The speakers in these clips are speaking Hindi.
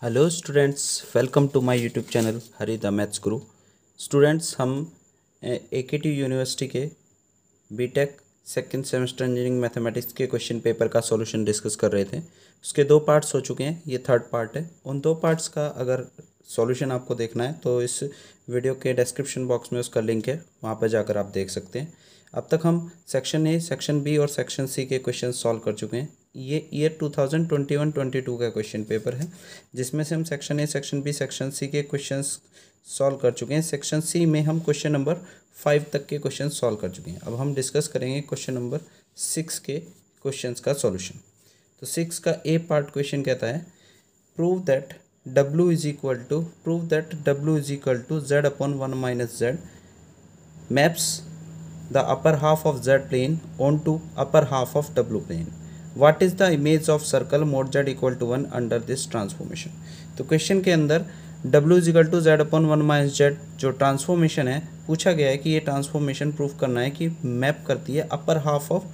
Hello students, welcome to my YouTube channel Hari the maths guru. Students, हम एकेटी यूनिवर्सिटी के BTech second semester engineering mathematics के क्वेश्चन पेपर का सॉल्यूशन डिस्कस कर रहे थे। उसके दो पार्ट्स हो चुके हैं, ये थर्ड पार्ट है। उन दो पार्ट्स का अगर सॉल्यूशन आपको देखना है तो इस वीडियो के डिस्क्रिप्शन बॉक्स में उसका लिंक है, वहाँ पर जाकर आप देख सकते हैं। अब तक हम सेक्शन ए, सेक्शन बी और सेक्शन सी के क्वेश्चन सॉल्व कर चुके हैं। ये ईयर 2021-22 का क्वेश्चन पेपर है, जिसमें से हम section A, section B, section C के क्वेश्चंस सॉल्व कर चुके हैं। सेक्शन सी में हम क्वेश्चन नंबर 5 तक के क्वेश्चन सॉल्व कर चुके हैं। अब हम डिस्कस करेंगे क्वेश्चन नंबर 6 के क्वेश्चंस का सॉल्यूशन। तो 6 का ए पार्ट क्वेश्चन कहता है prove that W is equal to Z upon 1 minus Z maps the upper half of Z plane onto upper half of W plane. What is the image of circle mod Z equal to 1 under this transformation? तो क्वेश्चन के अंदर W is equal to Z upon 1 minus Z जो ट्रांसफॉर्मेशन है पूछा गया है कि ये ट्रांसफॉर्मेशन प्रूफ करना है कि मैप करती है upper half of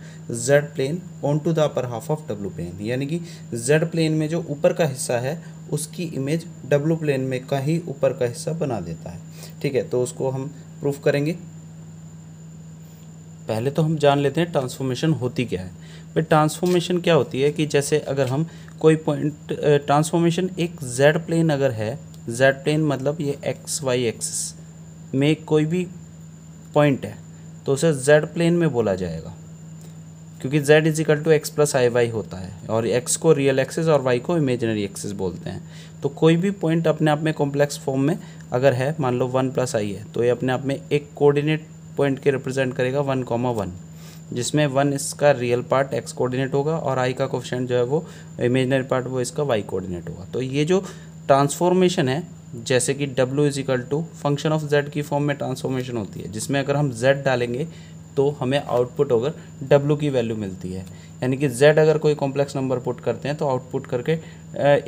Z plane onto the upper half of W plane, यानी कि Z प्लेन में जो ऊपर का हिस्सा है उसकी इमेज W प्लेन में का ही ऊपर का हिस्सा बना देता है। ठीक है, तो उसको हम प्रूफ करेंगे। पहले तो हम जान लेते हैं ट्रांसफॉर्मेशन होती क्या है। भाई ट्रांसफॉर्मेशन क्या होती है कि जैसे अगर हम कोई पॉइंट ट्रांसफॉर्मेशन एक जेड प्लेन अगर है, जेड प्लेन मतलब ये एक्स वाई एक्सिस में कोई भी पॉइंट है तो उसे जेड प्लेन में बोला जाएगा, क्योंकि z is equal to x plus I y होता है और x को रियल एक्सिस और y को इमेजिनरी एक्सिस बोलते हैं। तो कोई भी पॉइंट अपने आप में कॉम्प्लेक्स फॉर्म में अगर है, मान लो 1 प्लस आई है, तो ये अपने आप में एक कोऑर्डिनेट पॉइंट के रिप्रेजेंट करेगा 1,1, जिसमें 1 इसका रियल पार्ट x कोऑर्डिनेट होगा और i का कोफिशिएंट जो है वो इमेजिनरी पार्ट वो इसका y कोऑर्डिनेट होगा। तो ये जो ट्रांसफॉर्मेशन है, जैसे कि w is equal to function of z की फॉर्म में ट्रांसफॉर्मेशन होती है, जिसमें अगर हम z डालेंगे तो हमें आउटपुट अगर w की वैल्यू मिलती है, यानी कि z अगर कोई कॉम्प्लेक्स नंबर पुट करते हैं तो आउटपुट करके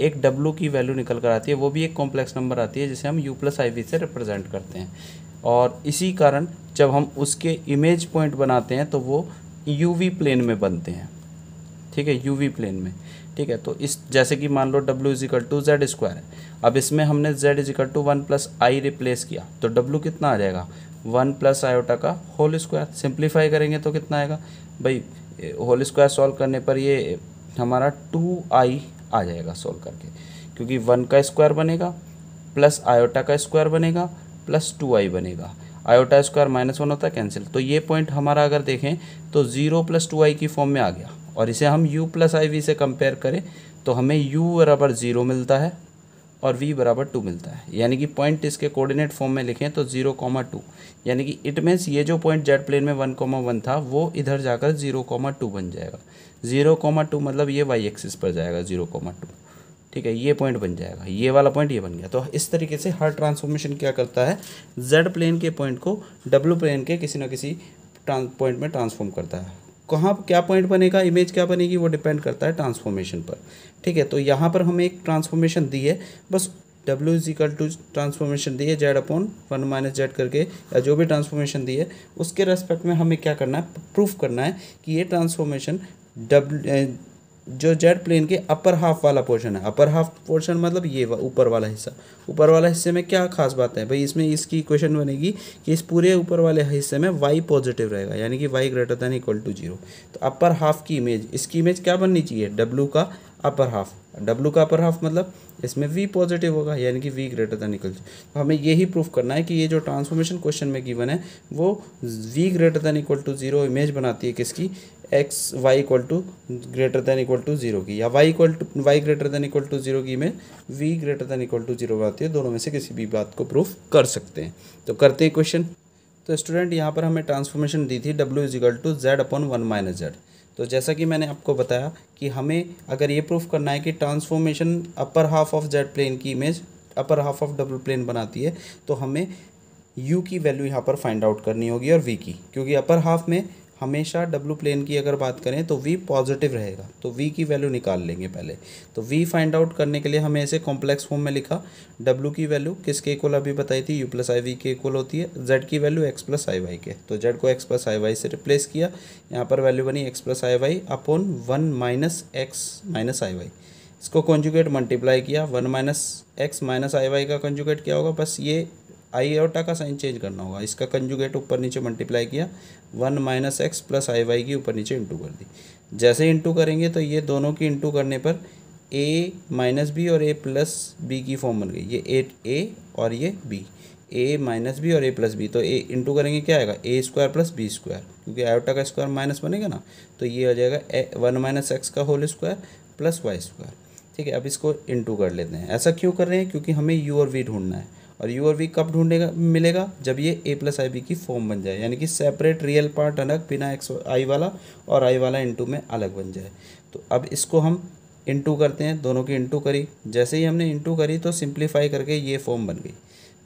एक w की वैल्यू निकल कर आती है, वो भी एक कॉम्प्लेक्स नंबर आती है जिसे हम u प्लस आई वी से रिप्रेजेंट करते हैं। और इसी कारण जब हम उसके इमेज पॉइंट बनाते हैं तो वो यूवी प्लेन में बनते हैं। ठीक है, यूवी प्लेन में। ठीक है, तो इस जैसे कि मान लो W is equal to z square है, अब इसमें हमने Z is equal to 1 plus i replace किया तो W कितना आ जाएगा, 1 प्लस आयोटा का होल स्क्वायर। सिंप्लीफाई करेंगे तो कितना आएगा भाई, होल स्क्वायर सॉल्व करने पर ये हमारा 2i आ जाएगा सॉल्व करके, क्योंकि 1 का स्क्वायर बनेगा प्लस आयोटा का स्क्वायर बनेगा प्लस 2i बनेगा। आयोटा स्क्वायर -1 होता है, कैंसिल। तो ये पॉइंट हमारा अगर देखें तो 0 प्लस 2i की फॉर्म में आ गया, और इसे हम u प्लस आई वी से कंपेयर करें तो हमें u बराबर 0 मिलता है और v बराबर 2 मिलता है। यानी कि पॉइंट इसके कोऑर्डिनेट फॉर्म में लिखें तो 0,2, यानी कि इट मीन्स ये जो पॉइंट जेड प्लेन में 1,1 था वो इधर जाकर 0,2 बन जाएगा। 0,2 मतलब ये वाई एक्सिस पर जाएगा 0,2। ठीक है, ये पॉइंट बन जाएगा, ये वाला पॉइंट ये बन गया। तो इस तरीके से हर ट्रांसफॉर्मेशन क्या करता है, जेड प्लेन के पॉइंट को डब्ल्यू प्लेन के किसी न किसी पॉइंट में ट्रांसफॉर्म करता है। कहाँ क्या पॉइंट बनेगा, इमेज क्या बनेगी, वो डिपेंड करता है ट्रांसफॉर्मेशन पर। ठीक है, तो यहाँ पर हमें एक ट्रांसफॉर्मेशन दी है, बस W is equal to transformation दी है Z अपॉन 1 माइनस Z करके, या जो भी ट्रांसफॉर्मेशन दी है उसके रेस्पेक्ट में हमें क्या करना है, प्रूफ करना है कि ये ट्रांसफॉर्मेशन जो जेड प्लेन के अपर हाफ वाला पोर्शन है। अपर हाफ पोर्शन मतलब ये ऊपर वाला हिस्सा। ऊपर वाला हिस्से में क्या खास बात है भाई, इसमें इसकी इक्वेशन बनेगी कि इस पूरे ऊपर वाले हिस्से में y पॉजिटिव रहेगा, यानी कि y greater than equal to 0। तो अपर हाफ की इमेज, इसकी इमेज क्या बननी चाहिए, w का अपर हाफ। w का अपर हाफ मतलब इसमें v पॉजिटिव होगा, यानी कि v ग्रेटर दैन इक्वल। तो हमें यही प्रूफ करना है कि ये जो ट्रांसफॉर्मेशन क्वेश्चन में गिवन है वो v greater than equal to 0 image बनाती है किसकी, x y equal to greater than equal to 0 की, या y greater than equal to 0 की में v greater than equal to 0 आती है। दोनों में से किसी भी बात को प्रूफ कर सकते हैं। तो करते हैं क्वेश्चन। तो स्टूडेंट, यहाँ पर हमें ट्रांसफॉर्मेशन दी थी W is equal to Z upon 1 minus Z। तो जैसा कि मैंने आपको बताया कि हमें अगर ये प्रूफ करना है कि transformation upper half of Z plane की image upper half of W plane बनाती है, तो हमें U की वैल्यू यहाँ पर फाइंड आउट करनी होगी और V की, क्योंकि अपर हाफ में हमेशा W प्लेन की अगर बात करें तो V पॉजिटिव रहेगा, तो V की वैल्यू निकाल लेंगे पहले। तो V फाइंड आउट करने के लिए हमें ऐसे कॉम्प्लेक्स फॉर्म में लिखा, W की वैल्यू किसके इक्वल अभी बताई थी, U प्लस आई वी के इक्वल होती है, Z की वैल्यू x प्लस आई वाई के, तो Z को x प्लस आई वाई से रिप्लेस किया, यहाँ पर वैल्यू बनी x plus I Y upon 1 minus X minus I Y. इसको कॉन्जुगेट मल्टीप्लाई किया, 1 minus X minus I Y का कॉन्जुगेट क्या होगा, बस ये आईओटा का साइन चेंज करना होगा। इसका कंजुगेट ऊपर नीचे मल्टीप्लाई किया, 1 माइनस एक्स प्लस आई वाई की ऊपर नीचे इंटू कर दी। जैसे इंटू करेंगे तो ये दोनों की इंटू करने पर ए माइनस बी और ए प्लस बी की फॉर्म बन गई। ये ए और ये बी, ए माइनस बी और ए प्लस बी, तो ए इंटू करेंगे क्या आएगा, a square plus b square, क्योंकि आयोटा का स्क्वायर माइनस बनेगा ना, तो ये हो जाएगा 1 माइनस एक्स का whole square plus y square. ठीक है, अब इसको इंटू कर लेते हैं। ऐसा क्यों कर रहे हैं, क्योंकि हमें यू और वी ढूंढना है, और यू और वी कब ढूंढेगा मिलेगा, जब ये ए प्लस आई बी की फॉर्म बन जाए, यानी कि सेपरेट रियल पार्ट अलग बिना एक्स आई वाला और आई वाला इंटू में अलग बन जाए। तो अब इसको हम इंटू करते हैं, दोनों की इंटू करी, जैसे ही हमने इंटू करी तो सिंप्लीफाई करके ये फॉर्म बन गई।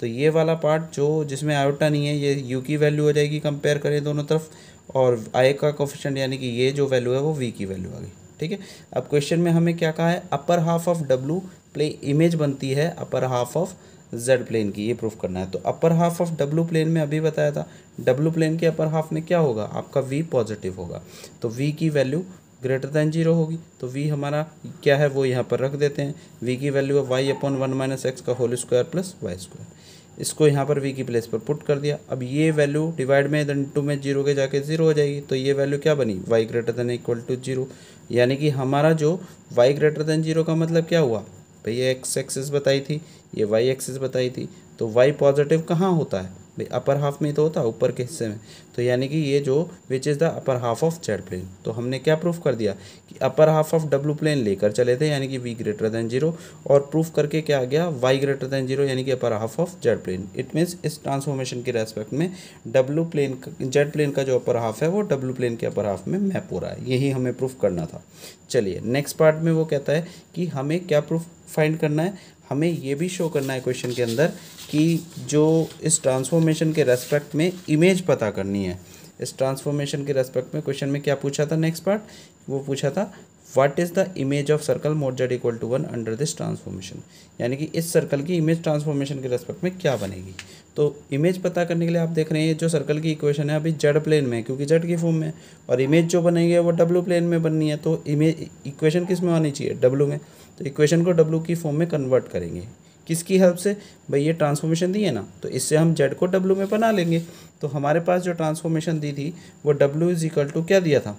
तो ये वाला पार्ट जो जिसमें आयोटा नहीं है, ये यू की वैल्यू हो जाएगी कंपेयर करें दोनों तरफ, और आई का कोफिशिएंट यानी कि ये जो वैल्यू है वो वी की वैल्यू आ गई। ठीक है, अब क्वेश्चन में हमें क्या कहा है, अपर हाफ ऑफ डब्लू प्ले इमेज बनती है upper half of z plane की, ये प्रूफ करना है। तो अपर हाफ ऑफ डब्लू प्लेन में अभी बताया था, डब्लू प्लेन के अपर हाफ में क्या होगा, आपका वी पॉजिटिव होगा, तो वी की वैल्यू ग्रेटर दैन 0 होगी। तो v हमारा क्या है वो यहाँ पर रख देते हैं, v की वैल्यू है y अपॉन 1 माइनस एक्स का whole square plus y square. इसको यहाँ पर v की प्लेस पर पुट कर दिया। अब ये वैल्यू डिवाइड में इंटू में 0 के जाके 0 हो जाएगी, तो ये वैल्यू क्या बनी, y greater than equal to 0, यानी कि हमारा जो y ग्रेटर दैन 0 का मतलब क्या हुआ भाई, ये x एक्सिस बताई थी, ये y एक्सिस बताई थी, तो y पॉजिटिव कहाँ होता है भाई, अपर हाफ में तो होता है, ऊपर के हिस्से में, तो यानी कि ये जो which is the upper half of z plane. तो हमने क्या प्रूफ कर दिया कि अपर हाफ ऑफ डब्लू प्लेन लेकर चले थे, यानी कि v ग्रेटर दैन 0, और प्रूफ करके क्या आ गया, y ग्रेटर दैन 0 यानी कि upper half of z plane. It means इस ट्रांसफॉर्मेशन के रेस्पेक्ट में डब्लू प्लेन जेड प्लेन का जो अपर हाफ है वो डब्लू प्लेन के अपर हाफ में मैप हो रहा है, यही हमें प्रूफ करना था। चलिए नेक्स्ट पार्ट में वो कहता है कि हमें क्या प्रूफ फाइंड करना है, हमें ये भी शो करना है क्वेश्चन के अंदर कि जो इस ट्रांसफॉर्मेशन के रेस्पेक्ट में इमेज पता करनी है। इस ट्रांसफॉर्मेशन के रेस्पेक्ट में क्वेश्चन में क्या पूछा था, नेक्स्ट पार्ट वो पूछा था what is the image of circle mod z equal to 1 under this transformation, यानी कि इस सर्कल की इमेज ट्रांसफॉर्मेशन के रेस्पेक्ट में क्या बनेगी। तो इमेज पता करने के लिए आप देख रहे हैं जो सर्कल की इक्वेशन है अभी जेड प्लेन में है, क्योंकि जेड की फॉर्म में, और इमेज जो बनेगी वो डब्लू प्लेन में बननी है, तो इमेज इक्वेशन किस में आनी चाहिए, डब्लू में। तो इक्वेशन को डब्लू की फॉर्म में कन्वर्ट करेंगे, किसकी हेल्प से भाई, ये ट्रांसफॉर्मेशन दी है ना, तो इससे हम जेड को डब्लू में बना लेंगे। तो हमारे पास जो ट्रांसफॉर्मेशन दी थी वो डब्लू इज इक्वल टू क्या दिया था,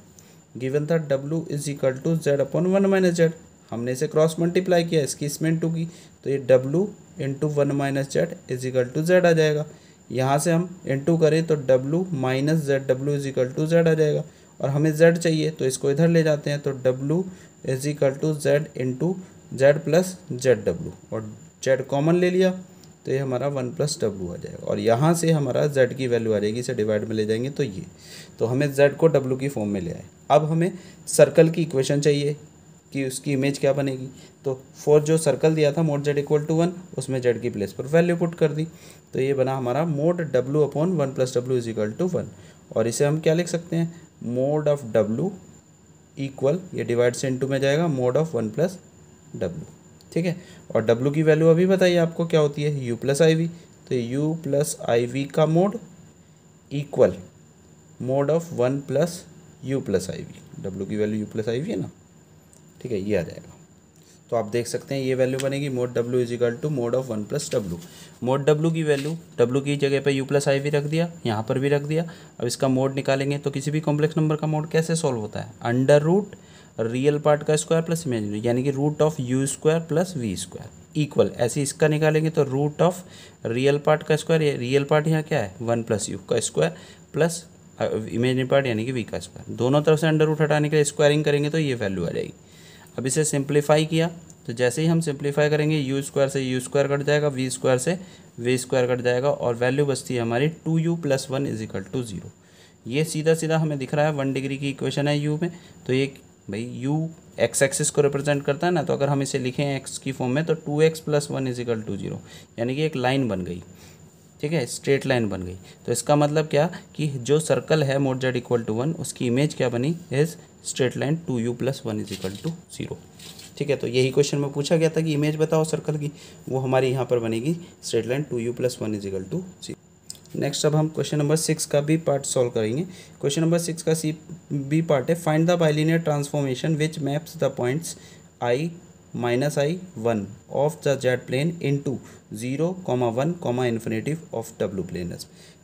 गिवन था डब्लू is equal to z upon 1 minus z, हमने इसे क्रॉस मल्टीप्लाई किया, इसकी इसमें इंटू की, तो ये W into 1 minus Z is equal to Z आ जाएगा। यहाँ से हम इंटू करें तो W minus Z W is equal to Z आ जाएगा, और हमें जेड चाहिए तो इसको इधर ले जाते हैं, तो W is equal to Z into Z plus Z W, और जेड कॉमन ले लिया तो ये हमारा 1 प्लस डब्लू आ जाएगा, और यहाँ से हमारा जेड की वैल्यू आ जाएगी, इसे डिवाइड में ले जाएंगे तो ये, तो हमें जेड को डब्लू की फॉर्म में ले आए। अब हमें सर्कल की इक्वेशन चाहिए कि उसकी इमेज क्या बनेगी, तो फॉर जो सर्कल दिया था मोड जेड इक्वल टू 1, उसमें जेड की प्लेस पर वैल्यू पुट कर दी, तो ये बना हमारा मोड डब्लू अपॉन 1 प्लस डब्लू इज इक्वल टू 1, और इसे हम क्या लिख सकते हैं, मोड ऑफ डब्लू इक्वल, ये डिवाइड से इंटू में जाएगा, मोड ऑफ 1 प्लस डब्लू। ठीक है, और डब्लू की वैल्यू अभी बताइए आपको क्या होती है, यू प्लस आई वी, तो यू प्लस आई वी का mod equal mod of 1 plus U plus I V, W की value U plus I V है ना, ठीक है, ये आ जाएगा। तो आप देख सकते हैं ये वैल्यू बनेगी मोड डब्लू is equal to mod of 1 plus डब्लू। मोड डब्लू की वैल्यू डब्लू की जगह पे यू प्लस आई वी रख दिया, यहाँ पर भी रख दिया। अब इसका मोड निकालेंगे तो किसी भी कॉम्प्लेक्स नंबर का मोड कैसे सॉल्व होता है, अंडर रूट रियल पार्ट का स्क्वायर प्लस इमेजिनरी, यानी कि root of u square plus v square equal, ऐसे इसका निकालेंगे तो रूट ऑफ रियल पार्ट का स्क्वायर, रियल पार्ट यहाँ क्या है 1 प्लस यू का स्क्वायर प्लस इमेजिनरी पार्ट यानी कि वी का स्क्वायर, दोनों तरफ से अंडर रूट हटाने के लिए स्क्वायरिंग करेंगे तो ये वैल्यू आ जाएगी। अब इसे सिंप्लीफाई किया तो जैसे ही हम सिंप्लीफाई करेंगे यू स्क्वायर से यू स्क्वायर कट जाएगा, वी स्क्वायर से वी स्क्वायर कट जाएगा, और वैल्यू बचती है हमारी 2u plus 1 is equal to 0। ये सीधा सीधा हमें दिख रहा है 1 डिग्री की इक्वेशन है u में, तो ये भाई u एक्स एक्सिस को रिप्रेजेंट करता है ना, तो अगर हम इसे लिखें x की फॉर्म में तो 2x plus 1 is equal to 0, यानी कि एक लाइन बन गई, ठीक है, स्ट्रेट लाइन बन गई। तो इसका मतलब क्या कि जो सर्कल है मोड जेड इक्वल टू 1 उसकी इमेज क्या बनी, is straight line 2u plus 1 is equal to 0। ठीक है, तो यही क्वेश्चन में पूछा गया था कि इमेज बताओ सर्कल की, वो हमारी यहाँ पर बनेगी straight line 2u plus 1 is equal to 0। Next अब हम क्वेश्चन नंबर 6 का भी पार्ट सॉल्व करेंगे। क्वेश्चन नंबर 6 का बी पार्ट है, find the bilinear transformation which maps the points i minus i one of the z plane into 0, 1, infinity of डब्लू प्लेन।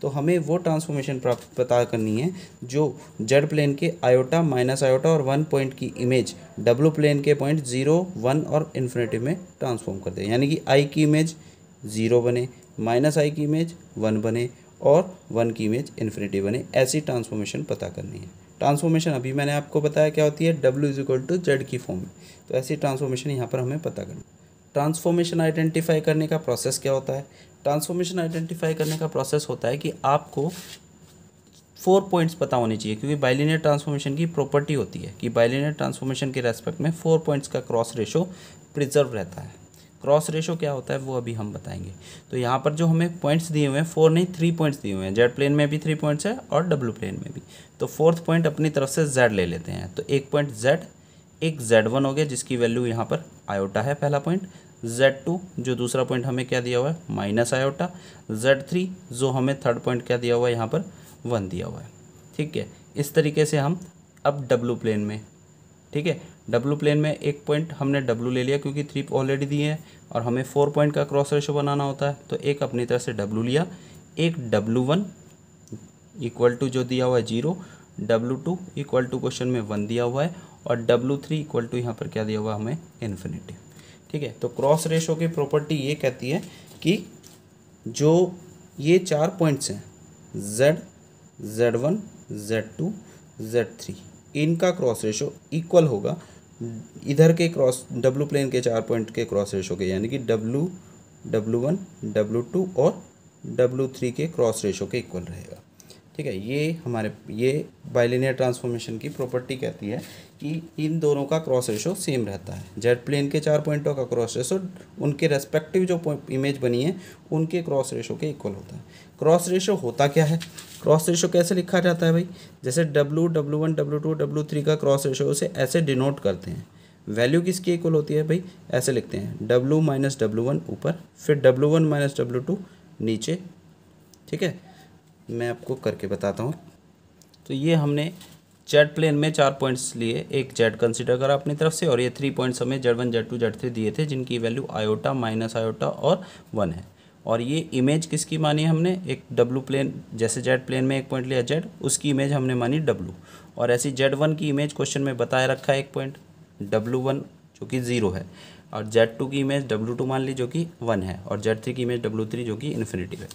तो हमें वो ट्रांसफॉर्मेशन पता करनी है जो जेड प्लेन के आयोटा, माइनस आयोटा और 1 पॉइंट की इमेज डब्लू प्लेन के पॉइंट 0, 1 और इन्फिनेटिव में ट्रांसफॉर्म कर दे। यानी कि आई की इमेज 0 बने, माइनस आई की इमेज 1 बने और 1 की इमेज इन्फिनिटी बने। ऐसी ट्रांसफॉर्मेशन पता करनी है। ट्रांसफॉर्मेशन अभी मैंने आपको बताया क्या होती है, W is equal to z की फॉर्म में। तो ऐसी ट्रांसफॉर्मेशन यहाँ पर हमें पता करनी है। ट्रांसफॉर्मेशन आइडेंटिफाई करने का प्रोसेस क्या होता है? ट्रांसफॉर्मेशन आइडेंटिफाई करने का प्रोसेस होता है कि आपको 4 पॉइंट्स पता होने चाहिए, क्योंकि बाइलिनियर ट्रांसफॉर्मेशन की प्रॉपर्टी होती है कि बाइलिनियर ट्रांसफॉर्मेशन के रेस्पेक्ट में 4 पॉइंट्स का क्रॉस रेशो प्रिजर्व रहता है। क्रॉस रेशो क्या होता है वो अभी हम बताएंगे। तो यहाँ पर जो हमें पॉइंट्स दिए हुए हैं, 4 नहीं 3 पॉइंट्स दिए हुए हैं। जेड प्लेन में भी 3 पॉइंट्स है और डब्लू प्लेन में भी। तो 4th पॉइंट अपनी तरफ से जेड ले लेते हैं। तो एक पॉइंट जेड, एक Z1 हो गया जिसकी वैल्यू यहाँ पर आयोटा है पहला पॉइंट। Z2 जो दूसरा पॉइंट हमें क्या दिया हुआ है, माइनस आयोटा। Z3 जो हमें थर्ड पॉइंट क्या दिया हुआ है, यहाँ पर 1 दिया हुआ है। ठीक है, इस तरीके से हम अब डब्लू प्लेन में, ठीक है, डब्लू प्लेन में एक पॉइंट हमने W ले लिया क्योंकि 3 ऑलरेडी दिए हैं और हमें 4 पॉइंट का क्रॉस रेशो बनाना होता है। तो एक अपनी तरफ से W लिया, एक W1 इक्वल टू जो दिया हुआ है 0, W2 इक्वल टू क्वेश्चन में 1 दिया हुआ है और W3 इक्वल टू यहाँ पर क्या दिया हुआ है हमें, इन्फिनिटी। ठीक है, तो क्रॉस रेशो की प्रॉपर्टी ये कहती है कि जो ये 4 पॉइंट्स हैं Z, Z1, Z2, Z3, इनका क्रॉस रेशो इक्वल होगा इधर के क्रॉस डब्लू प्लेन के 4 पॉइंट के क्रॉस रेशो के, यानी कि W1, W2 और W3 के क्रॉस रेशो के इक्वल रहेगा। ठीक है, ये बाइलिनियर ट्रांसफॉर्मेशन की प्रॉपर्टी कहती है कि इन दोनों का क्रॉस रेशो सेम रहता है। जेड प्लेन के 4 पॉइंटों का क्रॉस रेशो उनके रेस्पेक्टिव जो इमेज बनी है उनके क्रॉस रेशो के इक्वल होता है। क्रॉस रेशो होता क्या है? क्रॉस रेशो कैसे लिखा जाता है भाई? जैसे W1, W2, W3 का क्रॉस रेशो उसे ऐसे डिनोट करते हैं। वैल्यू किसकी इक्वल होती है भाई? ऐसे लिखते हैं, W माइनस W1 ऊपर, फिर W1 माइनस W2 नीचे। ठीक है, मैं आपको करके बताता हूँ। तो ये हमने जेड प्लेन में 4 पॉइंट्स लिए, एक जेड कंसीडर करा अपनी तरफ से और ये 3 पॉइंट्स हमें Z1, Z2, Z3 दिए थे जिनकी वैल्यू आयोटा, माइनस आयोटा और 1 है। और ये इमेज किसकी मानी है हमने? एक डब्लू प्लेन, जैसे जेड प्लेन में एक पॉइंट लिया जेड, उसकी इमेज हमने मानी W। और ऐसी Z1 की इमेज क्वेश्चन में बताए रखा है एक पॉइंट W1 जो कि 0 है, और Z2 की इमेज W2 मान ली जो कि 1 है, और Z3 की इमेज W3 जो कि इन्फिनिटी है।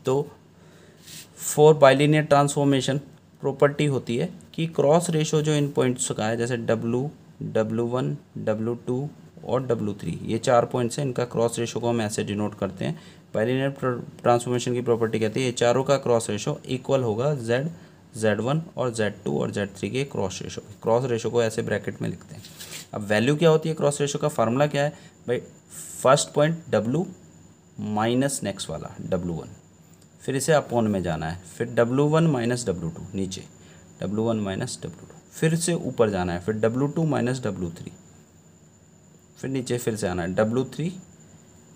तो फॉर बाइलिनियर ट्रांसफॉर्मेशन प्रॉपर्टी होती है कि क्रॉस रेशो जो इन पॉइंट्स का है, जैसे W, W1, W2 और W3, ये 4 पॉइंट्स हैं, इनका क्रॉस रेशो को हम ऐसे डिनोट करते हैं। बाइलिनियर ट्रांसफॉर्मेशन की प्रॉपर्टी कहती है ये चारों का क्रॉस रेशो इक्वल होगा Z, Z1 और Z2 और Z3 के क्रॉस रेशो। क्रॉस रेशो को ऐसे ब्रैकेट में लिखते हैं। अब वैल्यू क्या होती है क्रॉस रेशो का? फार्मूला क्या है भाई? First point W minus next वाला W1, फिर इसे अपॉन में जाना है, फिर W1 माइनस W2 नीचे, W1 माइनस W2, फिर से ऊपर जाना है, फिर W2 माइनस W3, फिर नीचे फिर से आना है W3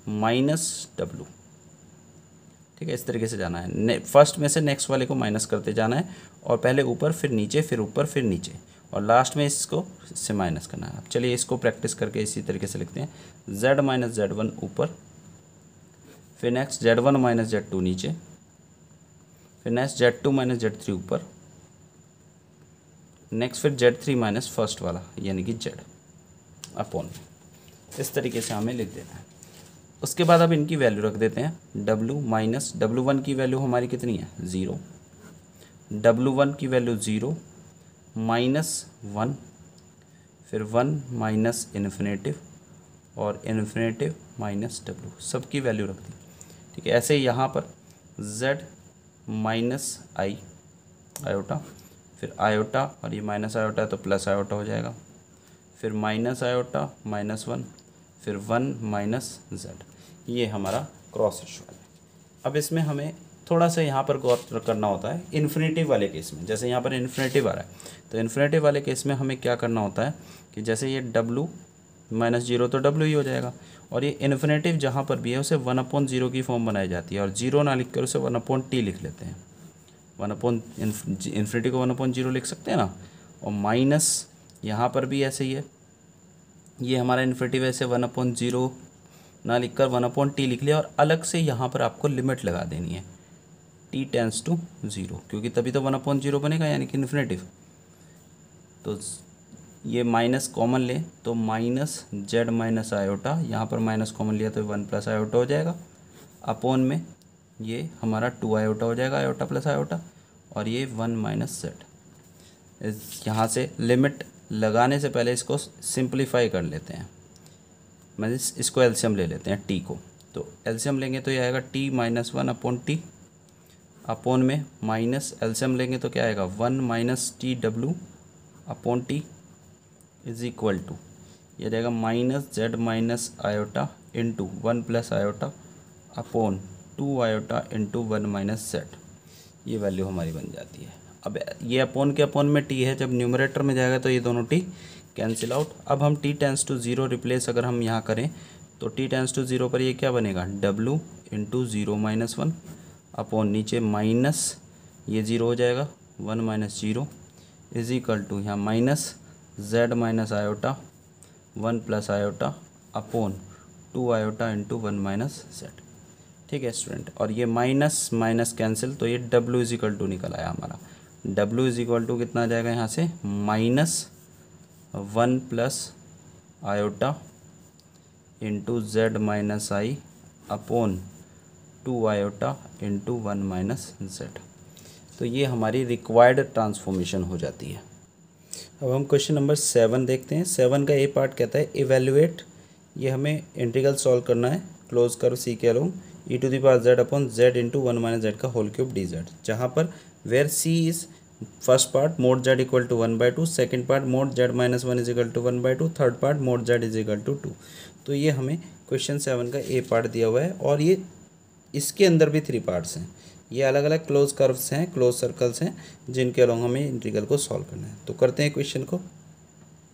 माइनस W। ठीक है, इस तरीके से जाना है। फर्स्ट में से नेक्स्ट वाले को माइनस करते जाना है और पहले ऊपर फिर नीचे, फिर ऊपर फिर नीचे, और लास्ट में इससे माइनस करना है। अब चलिए इसको प्रैक्टिस करके इसी तरीके से लिखते हैं। Z माइनस Z1 ऊपर, फिर नेक्स्ट Z1 माइनस Z2 नीचे, फिर नेक्स्ट Z2 माइनस Z3 ऊपर, नेक्स्ट फिर Z3 माइनस फर्स्ट वाला यानी कि Z अपॉन। इस तरीके से हमें लिख देना है। उसके बाद अब इनकी वैल्यू रख देते हैं। W माइनस W1 की वैल्यू हमारी कितनी है? 0, W1 की वैल्यू 0 माइनस 1, फिर 1 माइनस इन्फिनेटिव और इन्फिनेटिव माइनस W, सबकी वैल्यू रख दी। ठीक है, ऐसे ही यहाँ पर Z माइनस आई आयोटा, फिर आयोटा और ये माइनस आयोटा तो प्लस आयोटा हो जाएगा, फिर माइनस आयोटा माइनस 1, फिर 1 माइनस Z। ये हमारा क्रॉस रेशो है। अब इसमें हमें थोड़ा सा यहाँ पर गौर करना होता है इन्फिनेटिव वाले केस में। जैसे यहाँ पर इन्फिनेटिव आ रहा है तो इन्फिनेटिव वाले केस में हमें क्या करना होता है कि जैसे ये W माइनस 0 तो W ही हो जाएगा, और ये इन्फिनेटिव जहाँ पर भी है उसे 1/0 की फॉर्म बनाई जाती है, और 0 ना लिख कर उसे 1/t लिख लेते हैं। इन्फिनिटी को 1/0 लिख सकते हैं ना। और माइनस यहाँ पर भी ऐसे ही है, ये हमारा इन्फिनिटिव ऐसे 1/0 ना लिखकर 1/t लिख लिया, और अलग से यहाँ पर आपको लिमिट लगा देनी है t टेंस टू 0, क्योंकि तभी तो 1/0 बनेगा, यानी कि इन्फिनिटिव। तो ये माइनस कॉमन ले तो माइनस जेड माइनस आयोटा, यहाँ पर माइनस कॉमन लिया तो 1 प्लस आयोटा हो जाएगा, अपॉन में ये हमारा 2 आयोटा हो जाएगा, आयोटा प्लस आयोटा, और ये 1 माइनस जेड। यहाँ से लिमिट लगाने से पहले इसको सिंप्लीफाई कर लेते हैं, मतलब इसको एलसीएम ले लेते हैं टी को। तो एलसीएम लेंगे तो ये आएगा t minus 1 upon t, upon में माइनस एलसीएम लेंगे तो क्या आएगा 1 माइनस टी डब्ल्यू upon t is equal to, ये रहेगा minus z minus iota into 1 plus iota upon 2 iota into 1 minus z. ये वैल्यू हमारी बन जाती है। अब ये अपॉन के अपॉन में टी है, जब न्यूमरेटर में जाएगा तो ये दोनों टी कैंसिल आउट। अब हम t टेंस टू 0 रिप्लेस अगर हम यहाँ करें तो t टेंस टू 0 पर ये क्या बनेगा w इंटू 0 माइनस 1 अपॉन नीचे माइनस ये 0 हो जाएगा 1 माइनस 0 इज इक्वल टू यहाँ minus z minus iota 1 plus iota upon 2 iota into 1 minus Z. ठीक है स्टूडेंट, और ये माइनस माइनस कैंसिल, तो ये w इज इक्वल टू निकल आया हमारा। w इज इक्वल टू कितना आ जाएगा यहाँ से minus 1 plus iota into Z minus I upon 2 iota into 1 minus Z. तो ये हमारी रिक्वायर्ड ट्रांसफॉर्मेशन हो जाती है। अब हम क्वेश्चन नंबर 7 देखते हैं। 7 का ए पार्ट कहता है इवेल्युएट, ये हमें इंटीग्रल सॉल्व करना है क्लोज कर्व सी के along e to the power z upon z into 1 minus z का होल क्यूब डी जेड, जहाँ पर where c is first part mod z equal to 1/2, second part mod z minus 1 is equal to 1/2, third part mod z is equal to 2। तो ये हमें क्वेश्चन 7 का ए पार्ट दिया हुआ है, और ये इसके अंदर भी 3 पार्ट्स हैं। ये अलग अलग क्लोज कर्व्स हैं, क्लोज सर्कल्स हैं, जिनके अलोंग हमें इंटीग्रल को सॉल्व करना है। तो करते हैं क्वेश्चन को।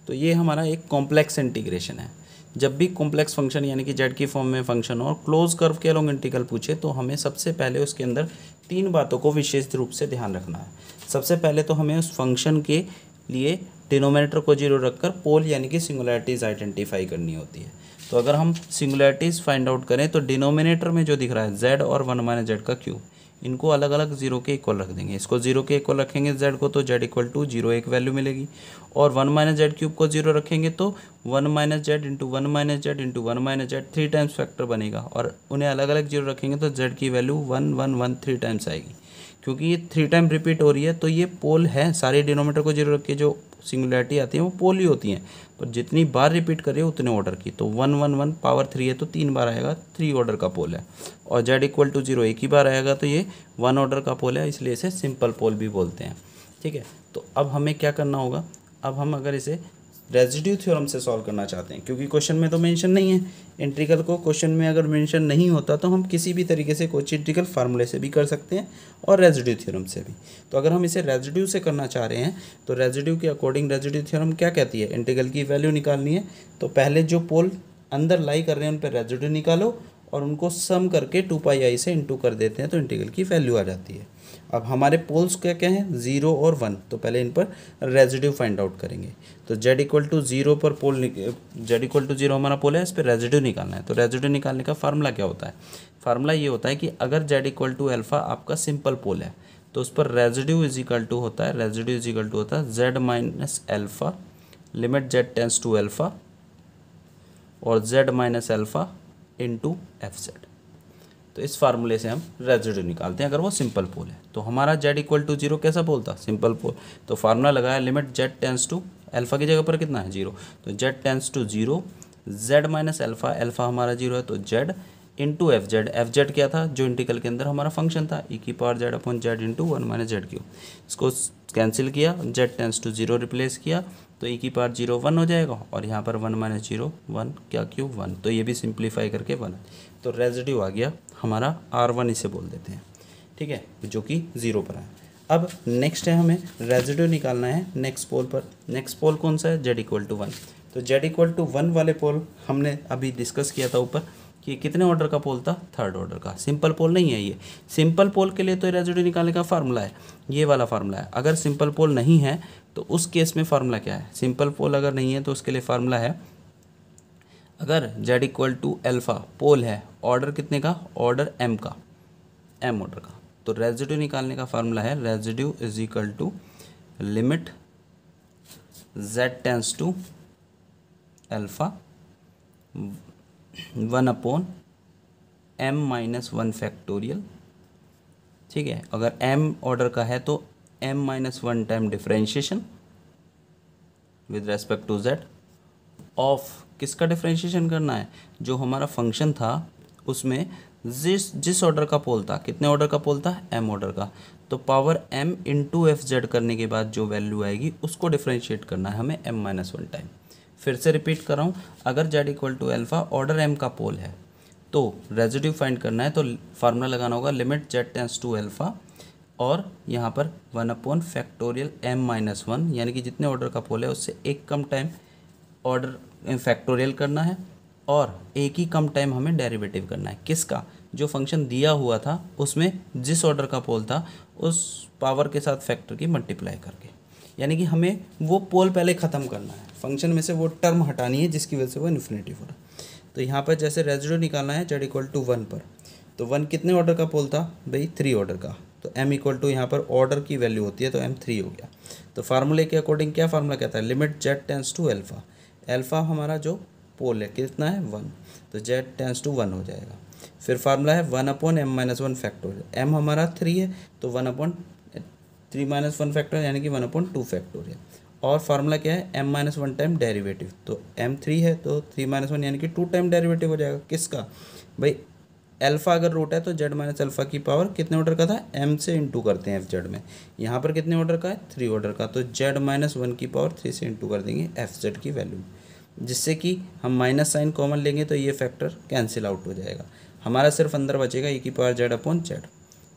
तो ये हमारा एक कॉम्प्लेक्स इंटीग्रेशन है। जब भी कॉम्प्लेक्स फंक्शन यानी कि जेड की फॉर्म में फंक्शन और क्लोज कर्व के अलोंग इंटीग्रल पूछे तो हमें सबसे पहले उसके अंदर 3 बातों को विशेष रूप से ध्यान रखना है। सबसे पहले तो हमें उस फंक्शन के लिए डिनोमिनेटर को 0 रखकर पोल यानी कि सिंगुलैरिटीज़ आइडेंटिफाई करनी होती है। तो अगर हम सिंगुलैरिटीज़ फाइंड आउट करें तो डिनोमिनेटर में जो दिख रहा है जेड और 1 माइनस जेड का क्यूब, इनको अलग अलग 0 के इक्वल रख देंगे। इसको 0 के इक्वल रखेंगे जेड को तो जेड इक्वल टू 0 एक वैल्यू मिलेगी, और 1 माइनस जेड क्यूब को 0 रखेंगे तो 1 minus Z into 1 minus Z into 1 minus Z 3 times factor बनेगा, और उन्हें अलग अलग 0 रखेंगे तो जेड की वैल्यू 1 1 1 3 टाइम्स आएगी। क्योंकि ये 3 टाइम रिपीट हो रही है तो ये पोल है, सारे डिनोमिनेटर को 0 रख के जो सिंगुलैरिटी आती है वो पोल ही होती हैं, पर जितनी बार रिपीट करिए उतने ऑर्डर की। तो 1 1 1 पावर 3 है तो 3 बार आएगा, 3 ऑर्डर का पोल है, और जेड इक्वल टू 0 एक ही बार आएगा तो ये 1 ऑर्डर का पोल है, इसलिए इसे सिंपल पोल भी बोलते हैं। ठीक है, तो अब हमें क्या करना होगा, अब हम अगर इसे रेजिड्यू थ्योरम से सॉल्व करना चाहते हैं, क्योंकि क्वेश्चन में तो मेंशन नहीं है इंटीग्रल को, क्वेश्चन में अगर मेंशन नहीं होता तो हम किसी भी तरीके से कोई इंटीग्रल फार्मूले से भी कर सकते हैं और रेजिड्यू थ्योरम से भी। तो अगर हम इसे रेजिड्यू से करना चाह रहे हैं तो रेजिड्यू के अकॉर्डिंग रेजिड्यू थ्योरम क्या कहती है, इंटीग्रल की वैल्यू निकालनी है तो पहले जो पोल अंदर लाई कर रहे हैं उन पर रेजिड्यू निकालो और उनको सम करके 2πi से इंटू कर देते हैं तो इंटीग्रल की वैल्यू आ जाती है। अब हमारे पोल्स क्या क्या हैं, 0 और 1, तो पहले इन पर रेजिड्यू फाइंड आउट करेंगे। तो z इक्वल टू 0 पर पोल, z इक्वल टू 0 हमारा पोल है, इस पर रेजिड्यू निकालना है। तो रेजिड्यू निकालने का फार्मूला क्या होता है, फार्मूला ये होता है कि अगर z इक्वल टू एल्फा आपका सिंपल पोल है तो उस पर रेजिड्यू इज इक्वल टू होता है, रेजिड्यू इज इक्वल टू होता है z minus alpha limit z tends to alpha और z minus alpha into f z. तो इस फार्मूले से हम रेजिड्यू निकालते हैं अगर वो सिंपल पोल है। तो हमारा z इक्वल टू 0 कैसा पोल था, सिंपल पोल, तो फार्मूला लगाया limit z tends to alpha की जगह पर कितना है 0, तो z tends to 0 z minus alpha, alpha हमारा 0 है तो z इंटू एफ जेड क्या था जो इंटीग्रल के अंदर हमारा फंक्शन था e की power z upon z into 1 minus Z cube. इसको कैंसिल किया, z टेंस टू 0 रिप्लेस किया तो e की पावर 0 1 हो जाएगा, और यहाँ पर 1 माइनस 0 1 क्या क्यूब 1, तो ये भी सिंप्लीफाई करके 1, तो रेजिड्यू आ गया हमारा r1 इसे बोल देते हैं। ठीक है, जो कि 0 पर है। अब नेक्स्ट है हमें रेजिड्यू निकालना है नेक्स्ट पोल पर। नेक्स्ट पोल कौन सा है, z इक्वल टू 1। तो z इक्वल टू 1 वाले पोल हमने अभी डिस्कस किया था ऊपर कि कितने ऑर्डर का पोल था, थर्ड ऑर्डर का, सिंपल पोल नहीं है ये। सिंपल पोल के लिए तो रेजिड्यू निकालने का फार्मूला है, ये वाला फार्मूला है। अगर सिंपल पोल नहीं है तो उस केस में फार्मूला क्या है, सिंपल पोल अगर नहीं है तो उसके लिए फार्मूला है अगर z equal to alpha pole है, ऑर्डर कितने का, ऑर्डर m का, m ऑर्डर का, तो रेजिड्यू निकालने का फार्मूला है residue is equal to limit z tends to alpha 1/m-1 factorial. ठीक है, अगर m ऑर्डर का है तो m-1 time differentiation with respect to z of किसका डिफरेंशिएशन करना है, जो हमारा फंक्शन था उसमें जिस ऑर्डर का पोल था, कितने ऑर्डर का पोल था, m ऑर्डर का, तो power m into f Z करने के बाद जो वैल्यू आएगी उसको डिफरेंशिएट करना है हमें m-1 टाइम। फिर से रिपीट कर रहा हूँ, अगर z equal to alpha order m का पोल है तो रेजिड्यू फाइंड करना है, तो फार्मूला लगाना होगा limit z tends to alpha और यहाँ पर 1/फैक्टोरियल m-1, यानी कि जितने ऑर्डर का पोल है उससे एक कम टाइम ऑर्डर फैक्टोरियल करना है और एक ही कम टाइम हमें डेरिवेटिव करना है किसका, जो फंक्शन दिया हुआ था उसमें जिस ऑर्डर का पोल था उस पावर के साथ फैक्टर की मल्टीप्लाई करके, यानी कि हमें वो पोल पहले ख़त्म करना है, फंक्शन में से वो टर्म हटानी है जिसकी वजह से वो इन्फिनिटी हो रहा है। तो यहाँ पर जैसे रेजिड्यू निकालना है z इक्वल टू 1 पर, तो 1 कितने ऑर्डर का पोल था भाई, 3 ऑर्डर का, तो m इक्वल टू यहाँ पर ऑर्डर की वैल्यू होती है तो m 3 हो गया। तो फार्मूले के अकॉर्डिंग क्या फार्मूला कहता है, limit z tends to alpha, alpha हमारा जो पोल है कितना है 1, तो z टेंस टू 1 हो जाएगा। फिर फार्मूला है 1/m-1 फैक्टोरियल, m हमारा 3 है तो 1/3-1 फैक्टोरियल यानी कि 1/2 फैक्टोरियल, और फार्मूला क्या है m-1 टाइम डेरिवेटिव, तो m 3 है तो 3-1 यानी कि 2 टाइम डेरिवेटिव हो जाएगा किसका भाई, एल्फ़ा अगर रूट है तो z माइनस अल्फ़ा की पावर कितने ऑर्डर का था, m से इंटू करते हैं एफ जेड में, यहाँ पर कितने ऑर्डर का है 3 ऑर्डर का, तो z-1 की पावर 3 से इंटू कर देंगे एफ जेड की वैल्यू, जिससे कि हम माइनस साइन कॉमन लेंगे तो ये फैक्टर कैंसिल आउट हो जाएगा, हमारा सिर्फ अंदर बचेगा e की पावर z/z।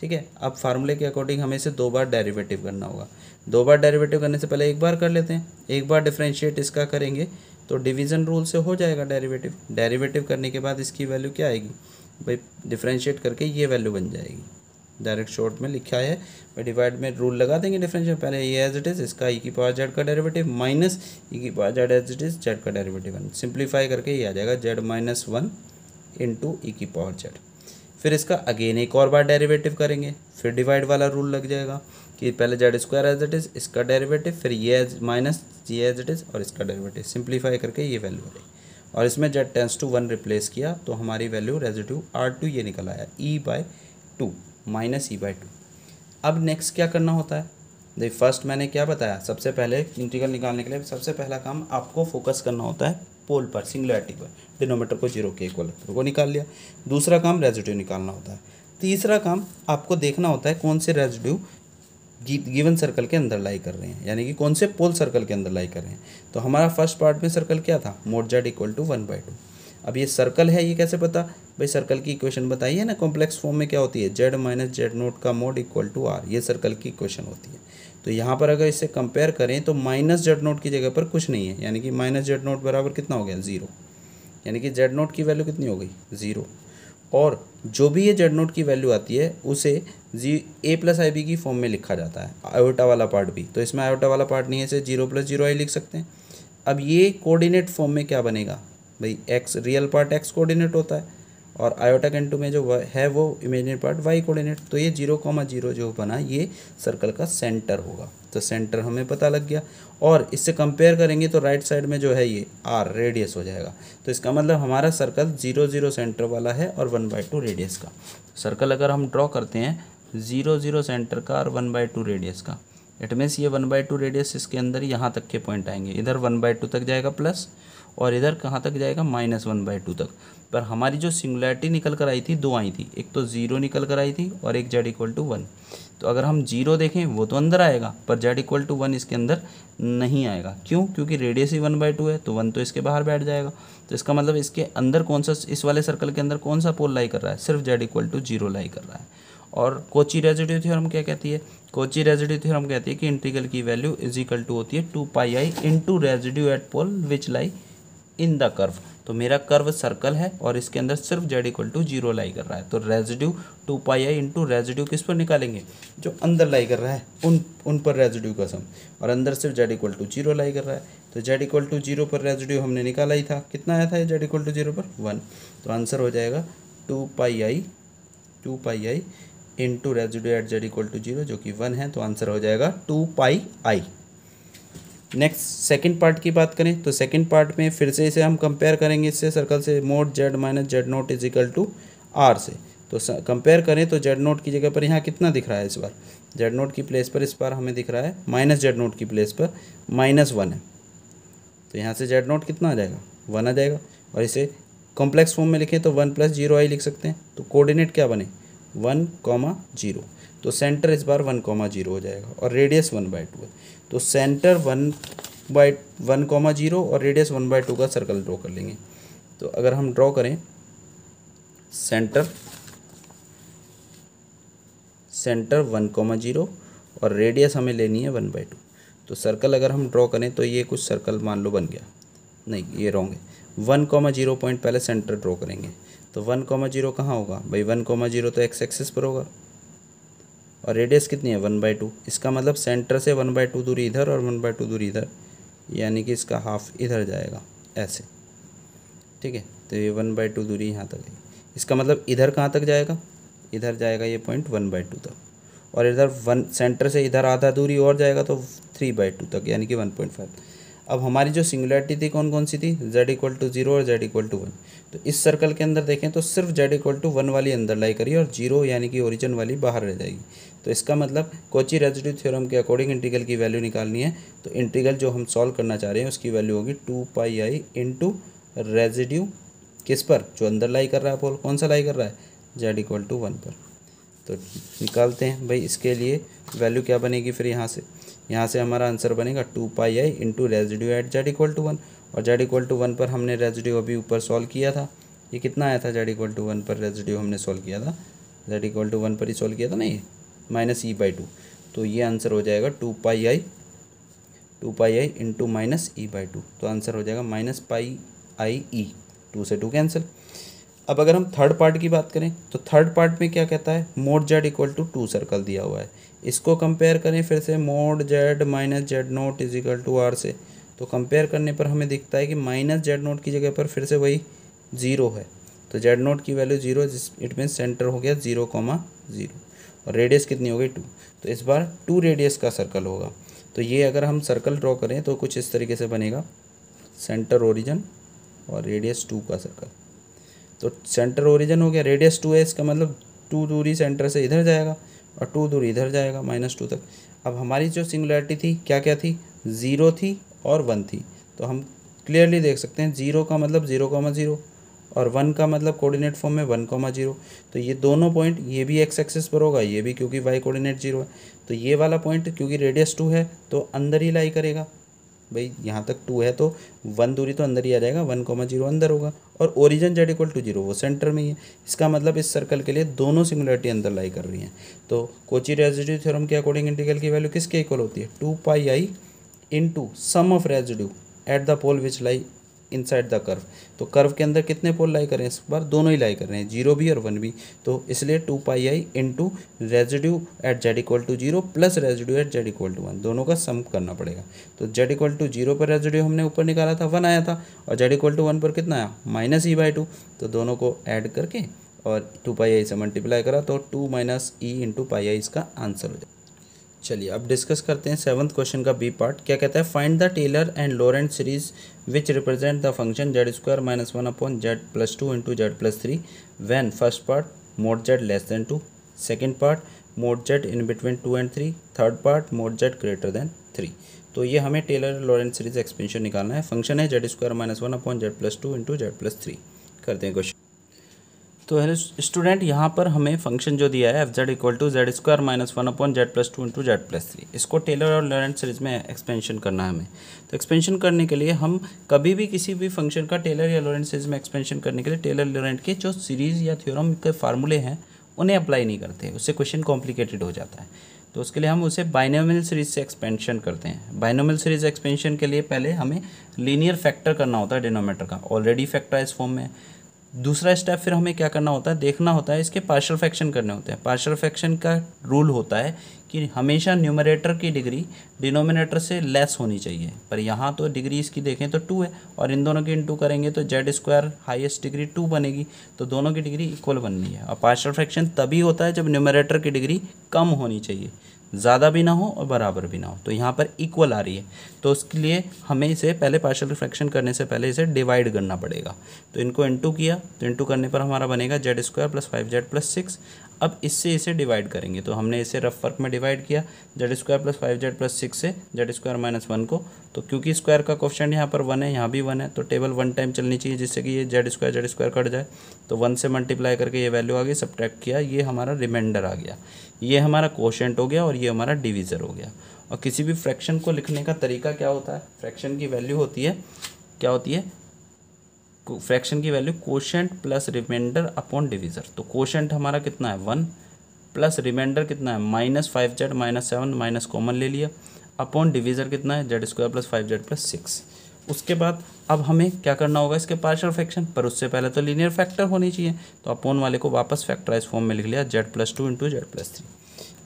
ठीक है, अब फार्मूले के अकॉर्डिंग हमें इसे 2 बार डेरिवेटिव करना होगा, 2 बार डेरिवेटिव करने से पहले एक बार कर लेते हैं, एक बार डिफरेंशिएट इसका करेंगे तो डिवीज़न रूल से हो जाएगा डेरिवेटिव, डेरिवेटिव करने के बाद इसकी वैल्यू क्या आएगी भाई, डिफरेंशिएट करके ये वैल्यू बन जाएगी, डायरेक्ट शॉर्ट में लिखा है भाई, डिवाइड में रूल लगा देंगे डिफरेंशिएट, पहले ये एज इट इज़, इसका e की पावर z का डेरिवेटिव माइनस e की power z as it is z का डेरिवेटिव, सिंप्लीफाई करके ये आ जाएगा z-1 इंटू e की पावर z। फिर इसका अगेन एक और बार डेरिवेटिव करेंगे, फिर डिवाइड वाला रूल लग जाएगा कि पहले z² एज इट इज़, इसका डेरिवेटिव, फिर ये माइनस ये एज इट इज़ और इसका डेरिवेटिव, सिंप्लीफाई करके ये वैल्यू आ गई, और इसमें z टेंस टू 1 रिप्लेस किया तो हमारी वैल्यू रेजिड्यू R2 ये निकल आया e/2 माइनस e/2। अब नेक्स्ट क्या करना होता है, देखिए फर्स्ट मैंने क्या बताया, सबसे पहले इंटीग्रल निकालने के लिए सबसे पहला काम आपको फोकस करना होता है पोल पर, सिंगुलैरिटी पर, डिनोमिनेटर को 0 के इक्वल को निकाल लिया, दूसरा काम रेजिड्यू निकालना होता है, तीसरा काम आपको देखना होता है कौन से रेजिड्यू गिवन सर्कल के अंदर लाई कर रहे हैं, यानी कि कौन से पोल सर्कल के अंदर लाई कर रहे हैं। तो हमारा फर्स्ट पार्ट में सर्कल क्या था, मोड z इक्वल टू 1/2। अब ये सर्कल है, ये कैसे पता भाई, सर्कल की इक्वेशन बताइए ना, कॉम्प्लेक्स फॉर्म में क्या होती है, z माइनस जेड नोट का मोड इक्वल टू r, ये सर्कल की इक्वेशन होती है। तो यहाँ पर अगर इसे कंपेयर करें तो माइनस जेड नोट की जगह पर कुछ नहीं है, यानी कि माइनस जेड नोट बराबर कितना हो गया 0, यानी कि जेड नोट की वैल्यू कितनी हो गई 0, और जो भी ये जेड नोट की वैल्यू आती है उसे a+ib की फॉर्म में लिखा जाता है, आयोटा वाला पार्ट भी, तो इसमें आयोटा वाला पार्ट नहीं है, इसे 0+0i लिख सकते हैं। अब ये कोऑर्डिनेट फॉर्म में क्या बनेगा भाई, x real part x coordinate होता है और आयोटा कैंटू में जो है वो इमेजिनरी पार्ट y कोऑर्डिनेट, तो ये 0,0 जो बना ये सर्कल का सेंटर होगा, तो सेंटर हमें पता लग गया, और इससे कंपेयर करेंगे तो राइट साइड में जो है ये r रेडियस हो जाएगा, तो इसका मतलब हमारा सर्कल 0,0 सेंटर वाला है और 1/2 रेडियस का। सर्कल अगर हम ड्रॉ करते हैं 0,0 सेंटर का और 1/2 रेडियस का, इट मीन्स ये 1/2 रेडियस इसके अंदर यहाँ तक के पॉइंट आएंगे, इधर 1/2 तक जाएगा प्लस, और इधर कहाँ तक जाएगा -1/2 तक। पर हमारी जो सिंगुलैरिटी निकल कर आई थी, 2 आई थी, एक तो 0 निकल कर आई थी और एक z इक्वल टू 1। तो अगर हम 0 देखें वो तो अंदर आएगा, पर z इक्वल टू 1 इसके अंदर नहीं आएगा, क्यों, क्योंकि रेडियस ही 1/2 है, तो 1 तो इसके बाहर बैठ जाएगा। तो इसका मतलब इसके अंदर कौन सा, इस वाले सर्कल के अंदर कौन सा पोल लाई कर रहा है, सिर्फ z इक्वल टू 0 लाई कर रहा है। और कोची रेजिड्यू थ्योरम क्या कहती है, कोची रेजिड्यू थ्योरम कहती है कि इंटीग्रल की वैल्यू इज इक्वल टू होती है 2πi into residue at pole which lie in the curve, तो मेरा कर्व सर्कल है और इसके अंदर सिर्फ z इक्वल टू 0 लाई कर रहा है, तो रेजिड्यू 2πi इंटू रेजिड्यू किस पर निकालेंगे, जो अंदर लाई कर रहा है उन पर रेजिड्यू का सम, और अंदर सिर्फ z इक्वल टू 0 लाई कर रहा है, तो z इक्वल टू 0 पर रेजिड्यू हमने निकाला ही था, कितना आया था z इक्वल टू 0 पर 1, तो आंसर हो जाएगा 2πi into residue at z equal to 0 जो कि 1 है, तो आंसर हो जाएगा 2πi। नेक्स्ट सेकंड पार्ट की बात करें तो सेकंड पार्ट में फिर से इसे हम कंपेयर करेंगे इससे सर्कल से, mod z minus z not is equal to r से, तो कंपेयर करें तो जेड नोट की जगह पर यहाँ कितना दिख रहा है, इस बार जेड नोट की प्लेस पर इस बार हमें दिख रहा है माइनस जेड नोट की प्लेस पर -1 है, तो यहाँ से जेड नोट कितना आ जाएगा 1 आ जाएगा, और इसे कॉम्प्लेक्स फॉर्म में लिखें तो 1 + 0i लिख सकते हैं, तो कोऑर्डिनेट क्या बने 1, 0, तो सेंटर इस बार 1, 0 हो जाएगा और रेडियस 1/2 है, तो सेंटर 1, 0 और रेडियस 1/2 का सर्कल ड्रॉ कर लेंगे। तो अगर हम ड्रॉ करें सेंटर 1, 0 और रेडियस हमें लेनी है 1/2, तो सर्कल अगर हम ड्रॉ करें तो ये कुछ सर्कल मान लो बन गया, नहीं ये रॉन्ग है, 1, 0 पॉइंट पहले सेंटर ड्रॉ करेंगे, तो 1, 0 कहाँ होगा भाई, 1, 0 तो एक्स एक्सिस पर होगा और रेडियस कितनी है 1/2, इसका मतलब सेंटर से 1/2 दूरी इधर और 1/2 दूरी इधर, यानी कि इसका हाफ इधर जाएगा ऐसे, ठीक है, तो ये 1/2 दूरी यहाँ तक है, इसका मतलब इधर कहाँ तक जाएगा, इधर जाएगा ये पॉइंट 1/2 तक, और इधर सेंटर से इधर आधा दूरी और जाएगा तो 3/2 तक, यानी कि 1.5। अब हमारी जो सिंगुलैरिटी थी कौन कौन सी थी, z इक्वल टू 0 और z इक्वल टू 1, तो इस सर्कल के अंदर देखें तो सिर्फ z इक्वल टू 1 वाली अंदर लाई करिए और 0 यानी कि ओरिजिन वाली बाहर रह जाएगी, तो इसका मतलब कॉची रेजिड्यू थ्योरम के अकॉर्डिंग इंटीग्रल की वैल्यू निकालनी है, तो इंटीग्रल जो हम सॉल्व करना चाह रहे हैं उसकी वैल्यू होगी 2πi इंटू रेजिड्यू किस पर, जो अंदर लाई कर रहा है पोल, कौन सा लाई कर रहा है z इक्वल टू 1 पर, तो निकालते हैं भाई, इसके लिए वैल्यू क्या बनेगी फिर यहाँ से हमारा आंसर बनेगा 2πi into residue at z equal to 1, और z इक्वल टू 1 पर हमने रेजिड्यू अभी ऊपर सॉल्व किया था, ये कितना आया था z इक्वल टू 1 पर रेजिड्यू हमने सॉल्व किया था, z इक्वल टू 1 पर ही सॉल्व किया था ना ये -e/2, तो ये आंसर हो जाएगा 2πi इंटू -e/2, तो आंसर हो जाएगा -πi, 2 से 2 कैंसिल। अब अगर हम थर्ड पार्ट की बात करें तो थर्ड पार्ट में क्या कहता है, mod z equal to 2 circle दिया हुआ है, इसको कंपेयर करें फिर से mod z minus z not is equal to r से, तो कंपेयर करने पर हमें दिखता है कि -z0 की जगह पर फिर से वही 0 है, तो z0 की वैल्यू 0, इट मीन्स सेंटर हो गया 0, 0 और रेडियस कितनी हो गई 2, तो इस बार 2 रेडियस का सर्कल होगा, तो ये अगर हम सर्कल ड्रॉ करें तो कुछ इस तरीके से बनेगा, सेंटर ओरिजिन और रेडियस 2 का सर्कल, तो सेंटर ओरिजिन हो गया, रेडियस 2 है, इसका मतलब 2 दूरी सेंटर से इधर जाएगा और 2 दूरी इधर जाएगा -2 तक। अब हमारी जो सिंगुलैरिटी थी क्या क्या थी, 0 थी और 1 थी, तो हम क्लियरली देख सकते हैं 0 का मतलब 0, 0 और 1 का मतलब कोऑर्डिनेट फॉर्म में 1, 0, तो ये दोनों पॉइंट, ये भी एक्स एक्सिस पर होगा, ये भी क्योंकि वाई कोऑर्डिनेट 0 है, तो ये वाला पॉइंट क्योंकि रेडियस 2 है तो अंदर ही लाई करेगा, भाई यहाँ तक 2 है तो 1 दूरी तो अंदर ही आ जाएगा, 1, 0 अंदर होगा, और ओरिजिन z इक्वल टू 0 वो सेंटर में ही है, इसका मतलब इस सर्कल के लिए दोनों सिंगुलैरिटी अंदर लाई कर रही हैं, तो कोची रेजिड्यू थ्योरम के अकॉर्डिंग इंटीग्रल की वैल्यू किसके इक्वल होती है, 2πi into sum of residue at the pole which lie inside the curve, तो कर्व के अंदर कितने पोल लाई कर रहे हैं, इस बार दोनों ही लाई कर रहे हैं, 0 भी और 1 भी, तो इसलिए 2πi into residue at z equal to 0 plus residue at z equal to 1, दोनों का सम करना पड़ेगा, तो z इक्वल टू 0 पर रेजिड्यू हमने ऊपर निकाला था 1 आया था, और z इक्वल टू 1 पर कितना आया -e/2, तो दोनों को ऐड करके और 2πi से मल्टीप्लाई करा तो 2 - e इंटू πi इसका आंसर हो जाए। चलिए अब डिस्कस करते हैं 7th क्वेश्चन का बी पार्ट, क्या कहता है, find the Taylor and Laurent series which represent the function z square -1 upon z plus 2 into z plus 3 when first part mod z less than 2, second part mod z in between 2 and 3, third part mod z greater than 3, तो ये हमें टेलर लॉरेंट सीरीज एक्सपेंशन निकालना है, फंक्शन है z square -1 upon z plus 2 into z plus 3, करते हैं क्वेश्चन। तो हेलो स्टूडेंट, यहाँ पर हमें फंक्शन जो दिया है f(z) equal to z square -1 upon z plus 2 into z plus 3, इसको टेलर और लॉरेंट सीरीज में एक्सपेंशन करना है हमें, तो एक्सपेंशन करने के लिए हम कभी भी किसी भी फंक्शन का टेलर या लॉरेंट सीरीज में एक्सपेंशन करने के लिए टेलर लॉरेंट के जो सीरीज़ या थ्योरम के फार्मूले हैं उन्हें अप्लाई नहीं करते, उससे क्वेश्चन कॉम्प्लिकेटेड हो जाता है। तो उसके लिए हम उसे बाइनोमियल सीरीज से एक्सपेंशन करते हैं। बाइनोमियल सीरीज एक्सपेंशन के लिए पहले हमें लीनियर फैक्टर करना होता है डिनोमिनेटर का, ऑलरेडी फैक्टराइज फॉर्म में। दूसरा स्टेप फिर हमें क्या करना होता है, देखना होता है इसके पार्शियल फ्रैक्शन करने होते हैं। पार्शियल फ्रैक्शन का रूल होता है कि हमेशा न्यूमरेटर की डिग्री डिनोमिनेटर से लेस होनी चाहिए, पर यहाँ तो डिग्री इसकी देखें तो 2 है और इन दोनों की इंटू करेंगे तो जेड स्क्वायर हाईएस्ट डिग्री 2 बनेगी, तो दोनों की डिग्री इक्वल बननी है। और पार्शियल फ्रैक्शन तभी होता है जब न्यूमरेटर की डिग्री कम होनी चाहिए, ज़्यादा भी ना हो और बराबर भी ना हो। तो यहाँ पर इक्वल आ रही है, तो उसके लिए हमें इसे पहले पार्शियल फ्रैक्शन करने से पहले इसे डिवाइड करना पड़ेगा। तो इनको इंटू किया तो इंटू करने पर हमारा बनेगा Z square plus 5z plus 6। अब इससे इसे डिवाइड करेंगे, तो हमने इसे रफ वर्क में डिवाइड किया Z square plus 5z plus 6 से जेड स्क्वायर माइनस 1 को। तो क्योंकि स्क्वायर का कोफिशिएंट यहाँ पर 1 है, यहाँ भी 1 है, तो टेबल 1 टाइम चलनी चाहिए जिससे कि ये जेड स्क्वायर कट जाए। तो 1 से मल्टीप्लाई करके ये वैल्यू आ गई, सब्ट्रैक्ट किया, ये हमारा रिमाइंडर आ गया, ये हमारा कोशेंट हो गया और ये हमारा डिवीज़र हो गया। और किसी भी फ्रैक्शन को लिखने का तरीका क्या होता है, फ्रैक्शन की वैल्यू होती है, क्या होती है, फ्रैक्शन की value quotient plus remainder upon divisor. तो कोशेंट हमारा कितना है 1 प्लस रिमाइंडर कितना है -5z -7 माइनस कॉमन ले लिया, अपॉन डिवीज़र कितना है Z square plus 5z plus 6। उसके बाद अब हमें क्या करना होगा इसके पार्शियल फ्रैक्शन, पर उससे पहले तो लीनियर फैक्टर होनी चाहिए। तो अपॉन वाले को वापस फैक्टराइज फॉर्म में लिख लिया z+2 इंटू z+3।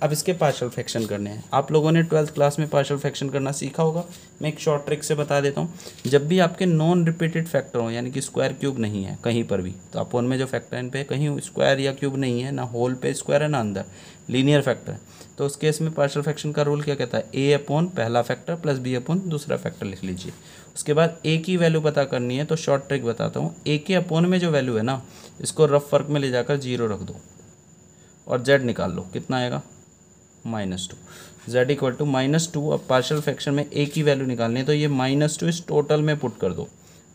अब इसके पार्शियल फ्रैक्शन करने हैं। आप लोगों ने 12th क्लास में पार्शियल फ्रैक्शन करना सीखा होगा, मैं एक शॉर्ट ट्रिक से बता देता हूँ। जब भी आपके नॉन रिपीटेड फैक्टर हो, यानी कि स्क्वायर क्यूब नहीं है कहीं पर भी, तो अपॉन में जो फैक्टर इन पे कहीं स्क्वायर या क्यूब नहीं है, ना होल पे स्क्वायर है ना अंदर, लीनियर फैक्टर है, तो उस केस में पार्शियल फ्रैक्शन का रूल क्या कहता है, a अपॉन पहला फैक्टर प्लस b अपॉन दूसरा फैक्टर लिख लीजिए। उसके बाद a की वैल्यू पता करनी है, तो शॉर्ट ट्रिक बताता हूँ। a के अपॉन में जो वैल्यू है ना, इसको रफ वर्क में ले जाकर 0 रख दो और z निकाल लो, कितना आएगा -2, z इक्वल टू -2। अब पार्शियल फ्रैक्शन में a की वैल्यू निकालनी है, तो ये -2 इस टोटल में पुट कर दो,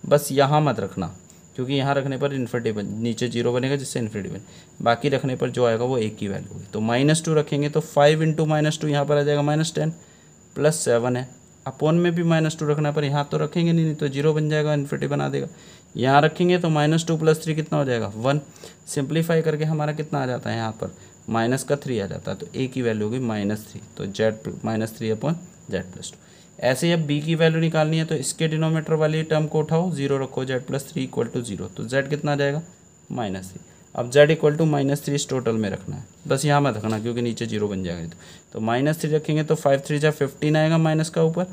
बस यहाँ मत रखना, क्योंकि यहाँ रखने पर इन्फिनिटी बन, नीचे 0 बनेगा जिससे इन्फिनिटी बने, बाकी रखने पर जो आएगा वो a की वैल्यू होगी। तो -2 रखेंगे तो 5 इंटू -2 यहाँ पर आ जाएगा -10 प्लस 7 है, अपॉन में भी -2 रखना, पर यहाँ तो रखेंगे नहीं तो 0 बन जाएगा, इन्फिनिटी बना देगा। यहाँ रखेंगे तो -2 प्लस 3 कितना हो जाएगा 1, सिंप्लीफाई करके हमारा कितना आ जाता है यहाँ पर माइनस का 3 आ जाता है, तो a की वैल्यू होगी -3, तो z -3 अपॉन z+2। ऐसे ही अब b की वैल्यू निकालनी है, तो इसके डिनोमीटर वाली टर्म को उठाओ, 0 रखो, z+3 इक्वल टू 0, तो z कितना आ जाएगा -3। अब z इक्वल टू -3 इस टोटल में रखना है, बस यहाँ मत रखना क्योंकि नीचे 0 बन जाएगा। तो -3 रखेंगे तो 5 3 जा 15 आएगा माइनस का ऊपर,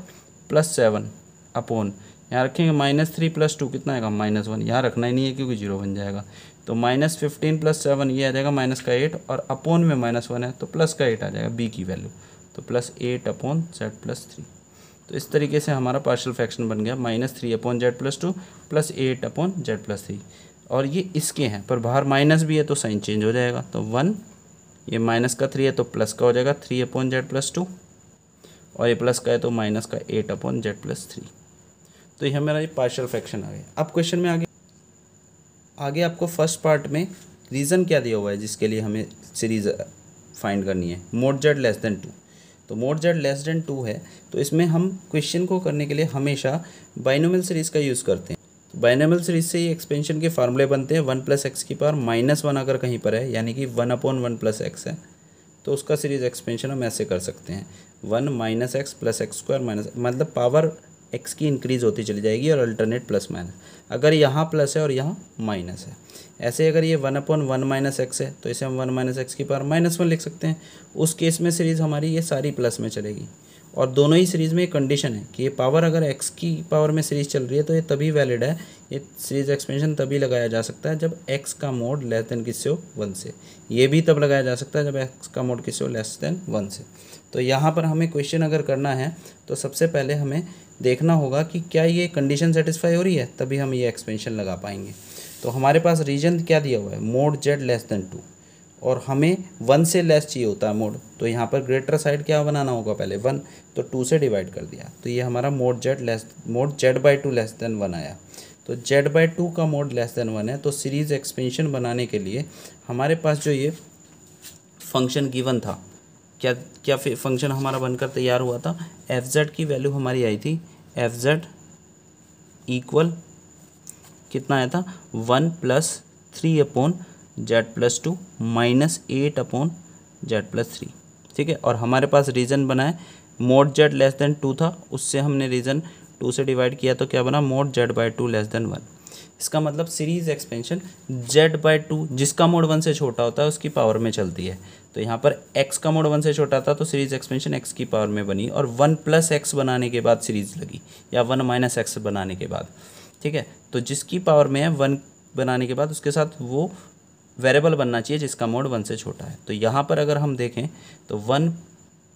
प्लस 7 अपॉन यहाँ रखेंगे -3 प्लस 2 कितना आएगा -1, यहाँ रखना ही नहीं है क्योंकि 0 बन जाएगा। तो -15 प्लस 7 ये आ जाएगा -8, और अपॉन में -1 है तो प्लस का 8 आ जाएगा b की वैल्यू, तो +8 अपॉन z+3। तो इस तरीके से हमारा पार्शियल फ्रैक्शन बन गया -3 upon z+2 plus 8 upon z+3। और ये इसके हैं, पर बाहर माइनस भी है तो साइन चेंज हो जाएगा, तो 1, ये माइनस का 3 है तो प्लस का हो जाएगा 3 अपॉन z+2, और ये प्लस का है तो माइनस का 8 अपॉन z+3। तो ये हमारा ये पार्शियल फ्रैक्शन आ गया। अब क्वेश्चन में आगे आपको फर्स्ट पार्ट में रीज़न क्या दिया हुआ है जिसके लिए हमें सीरीज़ फाइंड करनी है, मोड z लेस देन 2। तो मोड z लेस देन 2 है, तो इसमें हम क्वेश्चन को करने के लिए हमेशा बाइनोमियल सीरीज़ का यूज़ करते हैं। तो बाइनोमियल सीरीज़ से ये एक्सपेंशन के फार्मूले बनते हैं, 1 + x की पावर -1 अगर कहीं पर है, यानी कि 1 अपॉन 1 + x है, तो उसका सीरीज़ एक्सपेंशन हम ऐसे कर सकते हैं, 1 - x + x² माइनस, मतलब पावर x की इंक्रीज़ होती चली जाएगी और अल्टरनेट प्लस माइनस, अगर यहाँ प्लस है और यहाँ माइनस है। ऐसे अगर ये 1 अपॉन 1 - x है, तो इसे हम 1 - x की पावर -1 लिख सकते हैं। उस केस में सीरीज़ हमारी ये सारी प्लस में चलेगी, और दोनों ही सीरीज़ में एक कंडीशन है कि ये पावर अगर x की पावर में सीरीज़ चल रही है तो ये तभी वैलिड है, ये सीरीज़ एक्सपेंशन तभी लगाया जा सकता है जब x का मोड लेस देन किससे हो 1 से। ये भी तब लगाया जा सकता है जब x का मोड किससे हो लेस देन 1 से। तो यहाँ पर हमें क्वेश्चन अगर करना है तो सबसे पहले हमें देखना होगा कि क्या ये कंडीशन सेटिस्फाई हो रही है, तभी हम ये एक्सपेंशन लगा पाएंगे। तो हमारे पास रीजन क्या दिया हुआ है, मोड z लेस देन 2, और हमें 1 से लेस चाहिए होता है मोड, तो यहाँ पर ग्रेटर साइड क्या बनाना होगा पहले 1, तो 2 से डिवाइड कर दिया, तो ये हमारा मोड z/2 लेस देन 1 आया। तो z/2 का मोड लेस देन 1 है, तो सीरीज़ एक्सपेंशन बनाने के लिए हमारे पास जो ये फंक्शन गिवन था, क्या फंक्शन हमारा बनकर तैयार हुआ था, fz की वैल्यू हमारी आई थी, fz इक्वल कितना आया था 1 + 3 अपॉन z+2 -8 अपॉन z+3, ठीक है। और हमारे पास रीजन बना है मोड जेड लेस देन 2 था, उससे हमने रीजन 2 से डिवाइड किया तो क्या बना mode Z by 2 less than 1। इसका मतलब सीरीज एक्सपेंशन जेड बाई 2 जिसका मोड 1 से छोटा होता है उसकी पावर में चलती है। तो यहाँ पर x का मोड 1 से छोटा था तो सीरीज एक्सपेंशन x की पावर में बनी और 1 प्लस एक्स बनाने के बाद सीरीज लगी, या 1 माइनस एक्स बनाने के बाद, ठीक है। तो जिसकी पावर में है 1 बनाने के बाद उसके साथ वो वेरिएबल बनना चाहिए जिसका मोड 1 से छोटा है। तो यहाँ पर अगर हम देखें तो 1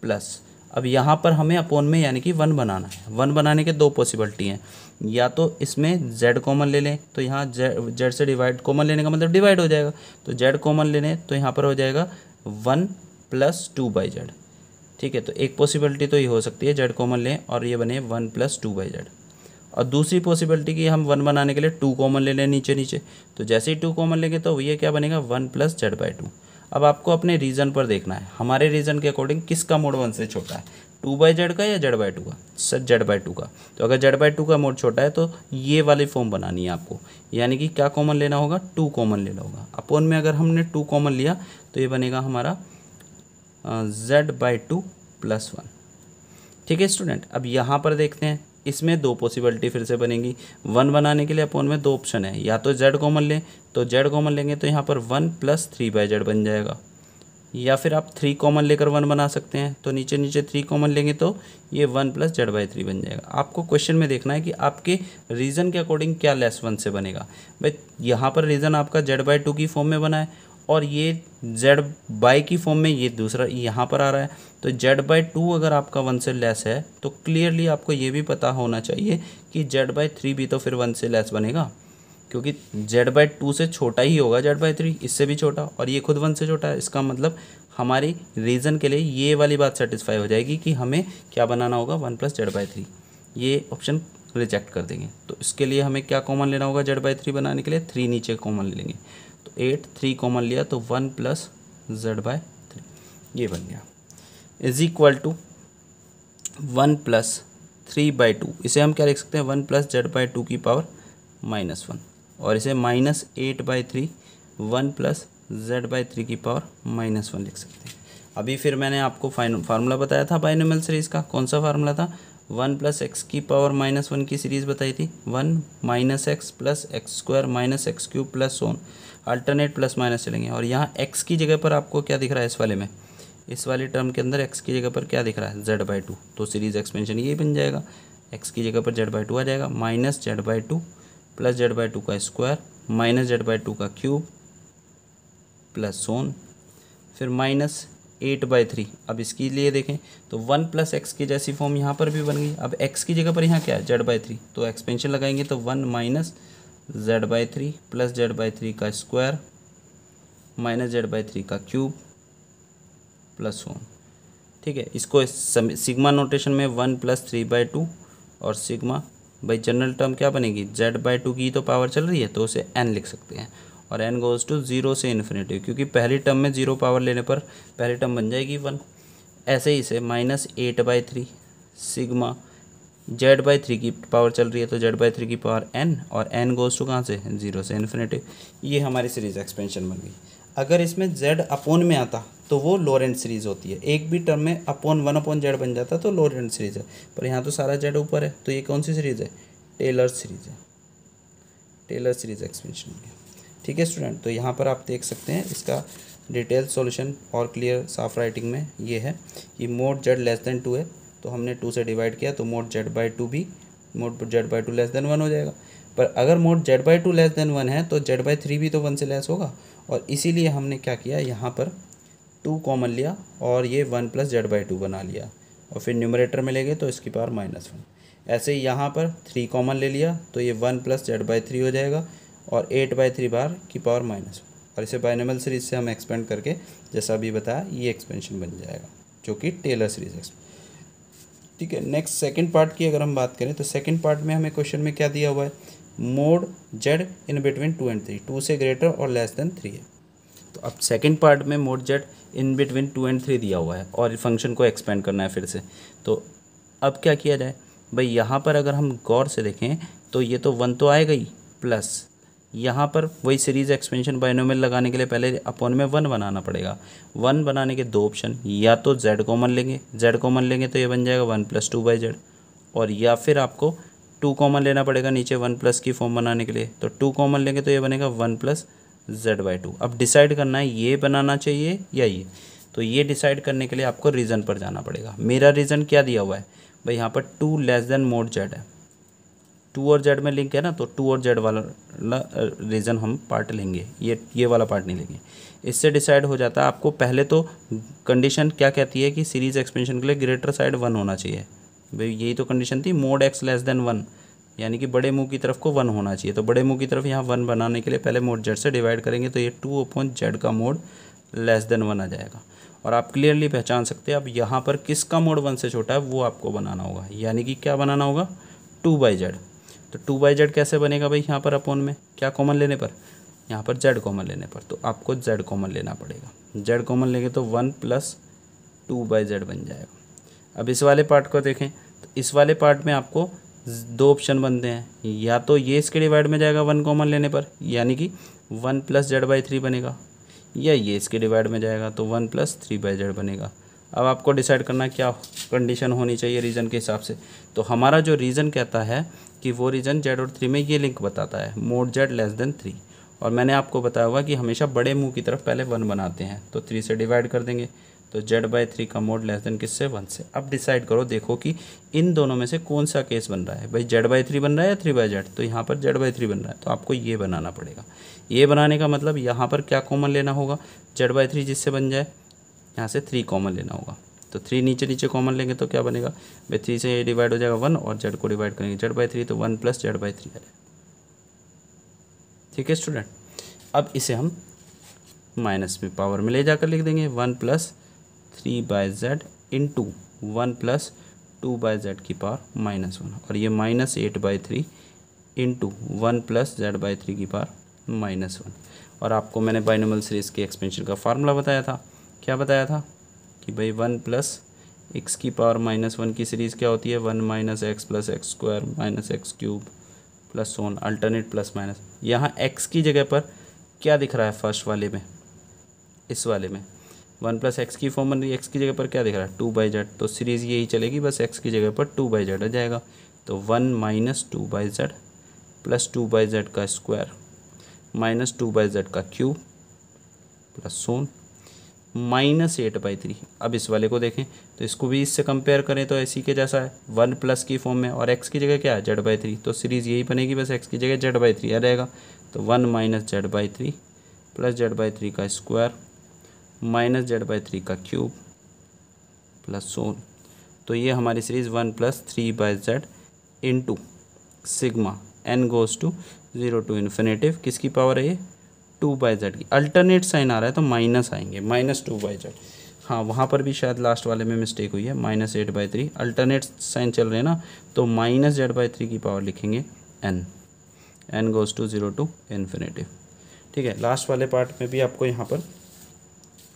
प्लस, अब यहाँ पर हमें अपोन में यानी कि 1 बनाना है। 1 बनाने के दो पॉसिबिलिटी हैं, या तो इसमें z कॉमन ले लें तो यहाँ z से डिवाइड, कॉमन लेने का मतलब डिवाइड हो जाएगा, तो z कॉमन ले लें तो यहाँ पर हो जाएगा 1 प्लस 2 बाई जेड, ठीक है। तो एक पॉसिबिलिटी तो ये हो सकती है z कॉमन लें और ये बने 1 प्लस 2 बाई जेड। और दूसरी पॉसिबिलिटी कि हम 1 बनाने के लिए 2 कॉमन ले लें नीचे नीचे, तो जैसे ही 2 कॉमन लेंगे तो ये क्या बनेगा 1 प्लस जेड बाई 2। अब आपको अपने रीजन पर देखना है, हमारे रीजन के अकॉर्डिंग किसका मोड 1 से छोटा है, 2 बाई जेड का या जेड बाई 2 का, सर जेड बाई 2 का। तो अगर जेड बाई 2 का मोड छोटा है तो ये वाली फॉर्म बनानी है आपको, यानी कि क्या कॉमन लेना होगा 2 कॉमन लेना होगा। अपोन में अगर हमने 2 कॉमन लिया तो ये बनेगा हमारा जेड बाई 2 प्लस 1, ठीक है स्टूडेंट। अब यहाँ पर देखते हैं, इसमें दो पॉसिबिलिटी फिर से बनेगी। 1 बनाने के लिए अपोन में दो ऑप्शन है, या तो z कॉमन लें, तो z कॉमन लेंगे तो यहाँ पर 1 प्लस 3 बाई जेड बन जाएगा, या फिर आप 3 कॉमन लेकर 1 बना सकते हैं, तो नीचे नीचे 3 कॉमन लेंगे तो ये 1 प्लस जेड बाई 3 बन जाएगा। आपको क्वेश्चन में देखना है कि आपके रीज़न के अकॉर्डिंग क्या लेस 1 से बनेगा। भाई यहाँ पर रीज़न आपका जेड बाई 2 की फॉर्म में बना है और ये जेड बाई की फॉर्म में ये दूसरा यहाँ पर आ रहा है, तो जेड बाई 2 अगर आपका 1 से लेस है तो क्लियरली आपको ये भी पता होना चाहिए कि जेड बाई 3 भी तो फिर 1 से लेस बनेगा, क्योंकि जेड बाई 2 से छोटा ही होगा जेड बाई 3, इससे भी छोटा, और ये खुद 1 से छोटा है। इसका मतलब हमारी रीज़न के लिए ये वाली बात सेटिस्फाई हो जाएगी कि हमें क्या बनाना होगा 1 प्लस जेड बाई 3, ये ऑप्शन रिजेक्ट कर देंगे। तो इसके लिए हमें क्या कॉमन लेना होगा जेड बाई 3 बनाने के लिए, 3 नीचे कॉमन ले लेंगे, तो 8, 3 कॉमन लिया तो 1 प्लस जेड बाई 3 ये बन गया, is equal to 1 plus 3 by 2। इसे हम क्या लिख सकते हैं 1 प्लस जेड बाई 2 की पावर -1, और इसे -8 बाई 3 1 प्लस जेड बाई 3 की पावर -1 लिख सकते हैं। अभी फिर मैंने आपको फार्मूला बताया था बाइनोमियल सीरीज़ का, कौन सा फार्मूला था 1 प्लस एक्स की पावर -1 की सीरीज़ बताई थी, 1 minus x plus x square minus x cube plus so on, alternate plus minus चलेंगे। और यहाँ x की जगह पर आपको क्या दिख रहा है इस वाले में, इस वाली टर्म के अंदर x की जगह पर क्या दिख रहा है जेड बाई 2, तो सीरीज़ एक्सपेंशन ये बन जाएगा, x की जगह पर जेड बाई 2 आ जाएगा, minus Z by 2 plus Z by 2 का स्क्वायर माइनस जेड बाई 2 का क्यूब प्लस सोन, फिर -8/3। अब इसके लिए देखें तो 1 प्लस एक्स की जैसी फॉर्म यहाँ पर भी बन गई। अब x की जगह पर यहाँ क्या है जेड बाई 3, तो एक्सपेंशन लगाएंगे तो 1 minus Z by 3 plus Z by 3 का स्क्वायर माइनस जेड बाई 3 का क्यूब प्लस 1, ठीक है। इसको सिग्मा नोटेशन में 1 प्लस 3/2 और सिग्मा भाई जनरल टर्म क्या बनेगी जेड बाई 2 की तो पावर चल रही है तो उसे n लिख सकते हैं, और n गोज़ टू 0 से इन्फिनिटी, क्योंकि पहली टर्म में 0 पावर लेने पर पहली टर्म बन जाएगी 1। ऐसे ही इसे -8/3 सिग्मा जेड बाई 3 की पावर चल रही है तो जेड बाई 3 की पावर n, और n गोज़ टू कहाँ से 0 से इन्फिनिटी। ये हमारी सीरीज़ एक्सपेंशन बन गई। अगर इसमें z अपोन में आता तो वो लोरेंट सीरीज़ होती है, एक भी टर्म में अपोन 1/z बन जाता तो लोरेंट सीरीज़ है, पर यहाँ तो सारा z ऊपर है तो ये कौन सी सीरीज़ है टेलर सीरीज़ है, टेलर सीरीज़ एक्सपेंशन हो गया, ठीक है स्टूडेंट। तो यहाँ पर आप देख सकते हैं इसका डिटेल सॉल्यूशन और क्लियर साफ राइटिंग में ये है कि मोड z लेस देन 2 है तो हमने 2 से डिवाइड किया तो मोड z बाई 2 भी mode z by 2 less than 1 हो जाएगा। पर अगर mode z by 2 less than 1 है तो z बाई 3 भी तो 1 से लेस होगा, और इसीलिए हमने क्या किया यहाँ पर 2 कॉमन लिया और ये 1 प्लस जेड बाई 2 बना लिया, और फिर न्यूमरेटर में लेंगे तो इसकी पावर -1। ऐसे ही यहाँ पर 3 कॉमन ले लिया तो ये 1 प्लस जेड बाई 3 हो जाएगा, और 8/3 बार की पावर -1, और इसे बाइनोमियल सीरीज से हम एक्सपेंड करके जैसा अभी बताया ये एक्सपेंशन बन जाएगा जो कि टेलर सीरीज। ठीक है, नेक्स्ट सेकंड पार्ट की अगर हम बात करें तो सेकंड पार्ट में हमें क्वेश्चन में क्या दिया हुआ है mod z in between 2 and 3, 2 से ग्रेटर और लेस देन 3 है। तो अब सेकंड पार्ट में mode z in between 2 and 3 दिया हुआ है और फंक्शन को एक्सपेंड करना है फिर से। तो अब क्या किया जाए भाई, यहाँ पर अगर हम गौर से देखें तो ये तो 1 तो आएगा ही, प्लस यहाँ पर वही सीरीज एक्सपेंशन बाइनोमियल लगाने के लिए पहले अपॉन में 1 बनाना पड़ेगा। 1 बनाने के दो ऑप्शन, या तो z कॉमन लेंगे, z कॉमन लेंगे तो ये बन जाएगा 1 + 2/z, और या फिर आपको 2 कॉमन लेना पड़ेगा नीचे 1 प्लस की फॉर्म बनाने के लिए, तो 2 कॉमन लेंगे तो ये बनेगा 1 + z/2। अब डिसाइड करना है ये बनाना चाहिए या ये, तो ये डिसाइड करने के लिए आपको रीज़न पर जाना पड़ेगा। मेरा रीज़न क्या दिया हुआ है भाई, यहाँ पर 2 < mod z है, 2 और z में लिंक है ना, तो 2 और z वाला रीज़न हम पार्ट लेंगे, ये वाला पार्ट नहीं लेंगे। इससे डिसाइड हो जाता है आपको। पहले तो कंडीशन क्या कहती है कि सीरीज एक्सपेंशन के लिए ग्रेटर साइड 1 होना चाहिए भाई, यही तो कंडीशन थी, mod x < 1, यानी कि बड़े मुंह की तरफ को 1 होना चाहिए। तो बड़े मुंह की तरफ यहाँ 1 बनाने के लिए पहले mod z से डिवाइड करेंगे, तो ये 2/z का mod < 1 आ जाएगा। और आप क्लियरली पहचान सकते हैं अब यहाँ पर किसका मोड 1 से छोटा है वो आपको बनाना होगा, यानी कि क्या बनाना होगा, 2/z। तो 2/z कैसे बनेगा भाई, यहाँ पर अपॉन में क्या कॉमन लेने पर, यहाँ पर z कॉमन लेने पर, तो आपको z कॉमन लेना पड़ेगा। z कॉमन लेंगे तो 1 + 2/z बन जाएगा। अब इस वाले पार्ट को देखें, तो इस वाले पार्ट में आपको दो ऑप्शन बनते हैं, या तो ये इसके डिवाइड में जाएगा 1 कॉमन लेने पर, यानी कि 1 + z/3 बनेगा, या ये इसके डिवाइड में जाएगा तो 1 + 3/z बनेगा। अब आपको डिसाइड करना क्या कंडीशन होनी चाहिए रीज़न के हिसाब से। तो हमारा जो रीज़न कहता है कि वो रीज़न z और 3 में ये लिंक बताता है, mod z < 3। और मैंने आपको बताया हुआ कि हमेशा बड़े मुंह की तरफ पहले 1 बनाते हैं, तो 3 से डिवाइड कर देंगे, तो z/3 का mod < किससे, 1 से। अब डिसाइड करो, देखो कि इन दोनों में से कौन सा केस बन रहा है भाई, z/3 बन रहा है या 3/z, तो यहाँ पर z/3 बन रहा है, तो आपको ये बनाना पड़ेगा। ये बनाने का मतलब यहाँ पर क्या कॉमन लेना होगा, z/3 जिससे बन जाए, यहाँ से 3 कॉमन लेना होगा, तो 3 नीचे कॉमन लेंगे तो क्या बनेगा भाई, 3 से ये डिवाइड हो जाएगा 1, और z को डिवाइड करेंगे z/3, तो 1 + z/3 आ जाएगा। ठीक है स्टूडेंट, अब इसे हम माइनस में पावर में ले जाकर लिख देंगे, 1 + 3/z × 1 + 2/z की पावर -1, और ये -8/3 × 1 + z/3 की पावर -1। और आपको मैंने बाइनोमियल सीरीज़ के एक्सपेंशन का फार्मूला बताया था, क्या बताया था कि भाई 1 + x की पावर -1 की सीरीज़ क्या होती है, 1 - x + x² - x³ plus on alternate plus minus. यहाँ x की जगह पर क्या दिख रहा है फर्स्ट वाले में, इस वाले में 1 + x की फॉर्म बन रही है, x की जगह पर क्या दिख रहा है, 2/z, तो सीरीज़ यही चलेगी, बस x की जगह पर 2/z आ जाएगा, तो 1 - 2/z प्लस 2/z का स्क्वायर माइनस 2/z का क्यूब प्लस ऑन -8/3। अब इस वाले को देखें तो इसको भी इससे कंपेयर करें तो इसी के जैसा है, 1 प्लस की फॉर्म में, और x की जगह क्या है, z/3, तो सीरीज़ यही बनेगी, बस x की जगह z/3 आ जाएगा, तो 1 - z/3 प्लस z/3 का स्क्वायर माइनस z/3 का क्यूब प्लस ऑन। तो ये हमारी series 1 + 3/z × sigma n goes to 0 to infinity, किसकी पावर है ये, 2/z की। अल्टरनेट साइन आ रहा है तो माइनस आएंगे, -2/z। हाँ, वहाँ पर भी शायद लास्ट वाले में मिस्टेक हुई है, -8/3 अल्टरनेट साइन चल रहे हैं ना, तो -z/3 की पावर लिखेंगे n goes to 0 to infinity. ठीक है, लास्ट वाले पार्ट में भी आपको यहाँ पर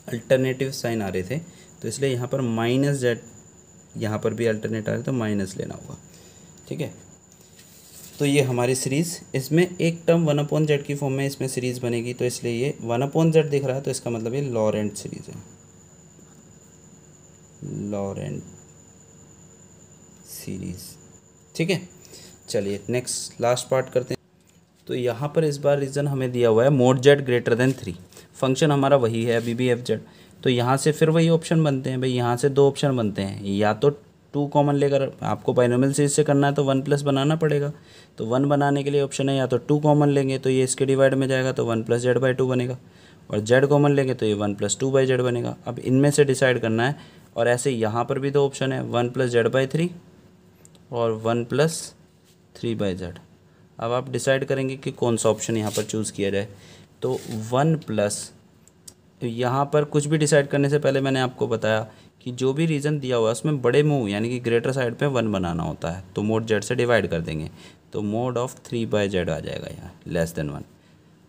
अल्टरनेटिव साइन आ रहे थे, तो इसलिए यहाँ पर -z, यहाँ पर भी अल्टरनेट आ रहे तो माइनस लेना होगा। ठीक है, तो ये हमारी सीरीज़, इसमें एक टर्म 1/z की फॉर्म में इसमें सीरीज़ बनेगी, तो इसलिए ये 1/z दिख रहा है, तो इसका मतलब ये लॉरेंट सीरीज़ है, लॉरेंट सीरीज़। ठीक है, चलिए नेक्स्ट लास्ट पार्ट करते हैं। तो यहाँ पर इस बार रीज़न हमें दिया हुआ है mod z > 3, फंक्शन हमारा वही है अभी भी f(z), तो यहाँ से फिर वही ऑप्शन बनते हैं भाई, यहाँ से दो ऑप्शन बनते हैं, या तो 2 कॉमन लेकर आपको बाइनोमियल सीरीज से करना है तो 1 प्लस बनाना पड़ेगा, तो 1 बनाने के लिए ऑप्शन है या तो 2 कॉमन लेंगे तो ये इसके डिवाइड में जाएगा तो 1 + z/2 बनेगा, और z कॉमन लेंगे तो ये 1 + 2/z बनेगा। अब इनमें से डिसाइड करना है, और ऐसे यहाँ पर भी दो ऑप्शन है, 1 + z/3 और 1 + 3/z। अब आप डिसाइड करेंगे कि कौन सा ऑप्शन यहाँ पर चूज़ किया जाए, तो 1 प्लस, यहाँ पर कुछ भी डिसाइड करने से पहले मैंने आपको बताया कि जो भी रीज़न दिया हुआ है उसमें बड़े मुंह यानी कि ग्रेटर साइड पे 1 बनाना होता है, तो mod z से डिवाइड कर देंगे, तो mod ऑफ 3/z आ जाएगा यहाँ <1।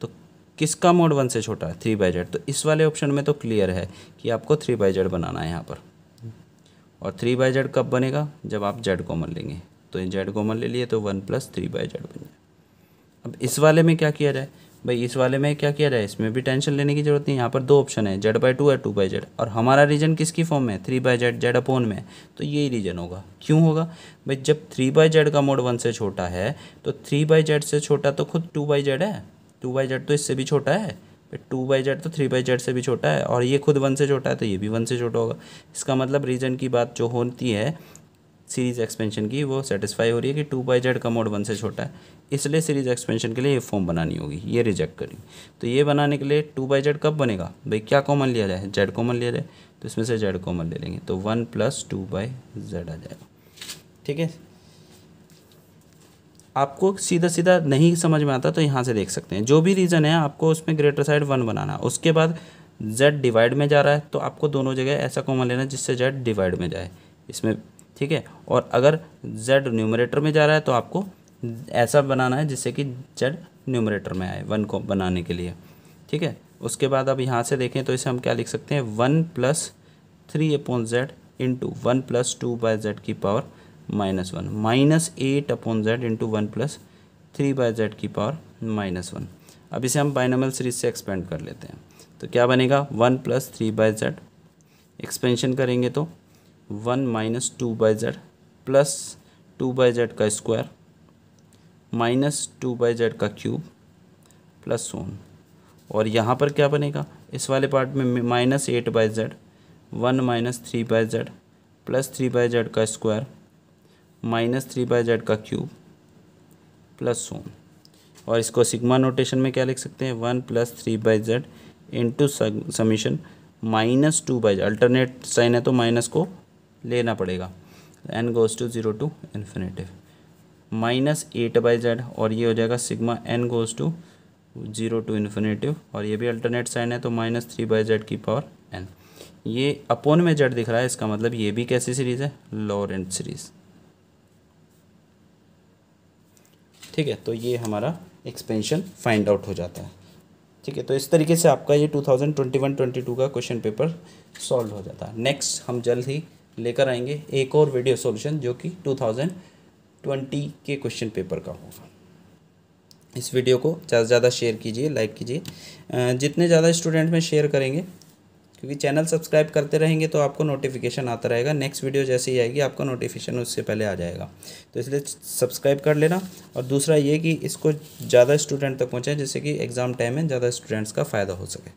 तो किसका mod 1 से छोटा है, 3/z, तो इस वाले ऑप्शन में तो क्लियर है कि आपको 3/z बनाना है यहाँ पर। और 3/z कब बनेगा, जब आप z कॉमन लेंगे, तो z कॉमन ले लिए तो 1 + 3/z बन जाए। अब इस वाले में क्या किया जाए भाई, इस वाले में क्या किया जाए, इसमें भी टेंशन लेने की जरूरत नहीं। यहाँ पर दो ऑप्शन है, Z/2 है 2/Z, और हमारा रीजन किसकी फॉर्म में है, 3/Z, Z अपॉन में, तो यही रीजन होगा। क्यों होगा भाई, जब 3/Z का मोड 1 से छोटा है तो 3/Z से छोटा तो खुद 2/Z है, 2/Z तो इससे भी छोटा है, 2/Z तो 3/Z से भी छोटा है, और ये खुद 1 से छोटा है तो ये भी 1 से छोटा होगा। इसका मतलब रीजन की बात जो होती है सीरीज़ एक्सपेंशन की, वो सेटिस्फाई हो रही है कि 2/Z का मोड 1 से छोटा है, इसलिए सीरीज़ एक्सपेंशन के लिए ये फॉर्म बनानी होगी, ये रिजेक्ट करी। तो ये बनाने के लिए 2/Z कब बनेगा भाई, क्या कॉमन लिया जाए, Z कॉमन लिया जाए, तो इसमें से Z कॉमन ले लेंगे तो 1 + 2/Z आ जाएगा। ठीक है, आपको सीधा सीधा नहीं समझ में आता तो यहाँ से देख सकते हैं, जो भी रीज़न है आपको उसमें ग्रेटर साइड 1 बनाना, उसके बाद Z डिवाइड में जा रहा है तो आपको दोनों जगह ऐसा कॉमन लेना जिससे Z डिवाइड में जाए इसमें। ठीक है, और अगर Z न्यूमरेटर में जा रहा है तो आपको ऐसा बनाना है जिससे कि Z न्यूमरेटर में आए 1 को बनाने के लिए। ठीक है, उसके बाद अब यहाँ से देखें तो इसे हम क्या लिख सकते हैं, 1 + 3/Z इंटू 1 + 2/Z की पावर -1 -8/Z इंटू 1 + 3/Z की पावर -1। अब इसे हम बाइनोमियल सीरीज से एक्सपेंड कर लेते हैं, तो क्या बनेगा 1 + 3/Z, एक्सपेंशन करेंगे तो 1 - 2/Z प्लस 2/Z का स्क्वायर माइनस 2/Z का क्यूब प्लस 1, और यहाँ पर क्या बनेगा, इस वाले पार्ट में -8/Z 1 - 3/Z प्लस 3/Z का स्क्वायर माइनस 3/Z का क्यूब प्लस 1, और इसको सिग्मा नोटेशन में क्या लिख सकते हैं, 1 + 3/Z into summation -2/Z, alternate sign है तो माइनस को लेना पड़ेगा, n goes to 0 to infinity -8/Z, और ये हो जाएगा sigma n goes to 0 to infinity, और ये भी अल्टरनेट साइन है तो -3/Z की पावर n। ये अपॉन में Z दिख रहा है, इसका मतलब ये भी कैसी सीरीज़ है, लॉरेंट सीरीज़। ठीक है, तो ये हमारा एक्सपेंशन फाइंड आउट हो जाता है। ठीक है, तो इस तरीके से आपका ये 2021-22 का क्वेश्चन पेपर सॉल्व हो जाता है। नेक्स्ट हम जल्द ही लेकर आएंगे एक और वीडियो सॉल्यूशन जो कि 2020 के क्वेश्चन पेपर का होगा। इस वीडियो को ज़्यादा से ज़्यादा शेयर कीजिए, लाइक कीजिए, जितने ज़्यादा स्टूडेंट में शेयर करेंगे, क्योंकि चैनल सब्सक्राइब करते रहेंगे तो आपको नोटिफिकेशन आता रहेगा, नेक्स्ट वीडियो जैसे ही आएगी आपको नोटिफिकेशन उससे पहले आ जाएगा, तो इसलिए सब्सक्राइब कर लेना। और दूसरा ये कि इसको ज़्यादा स्टूडेंट तक पहुँचाएं जिससे कि एग्ज़ाम टाइम में ज़्यादा स्टूडेंट्स का फ़ायदा हो सके।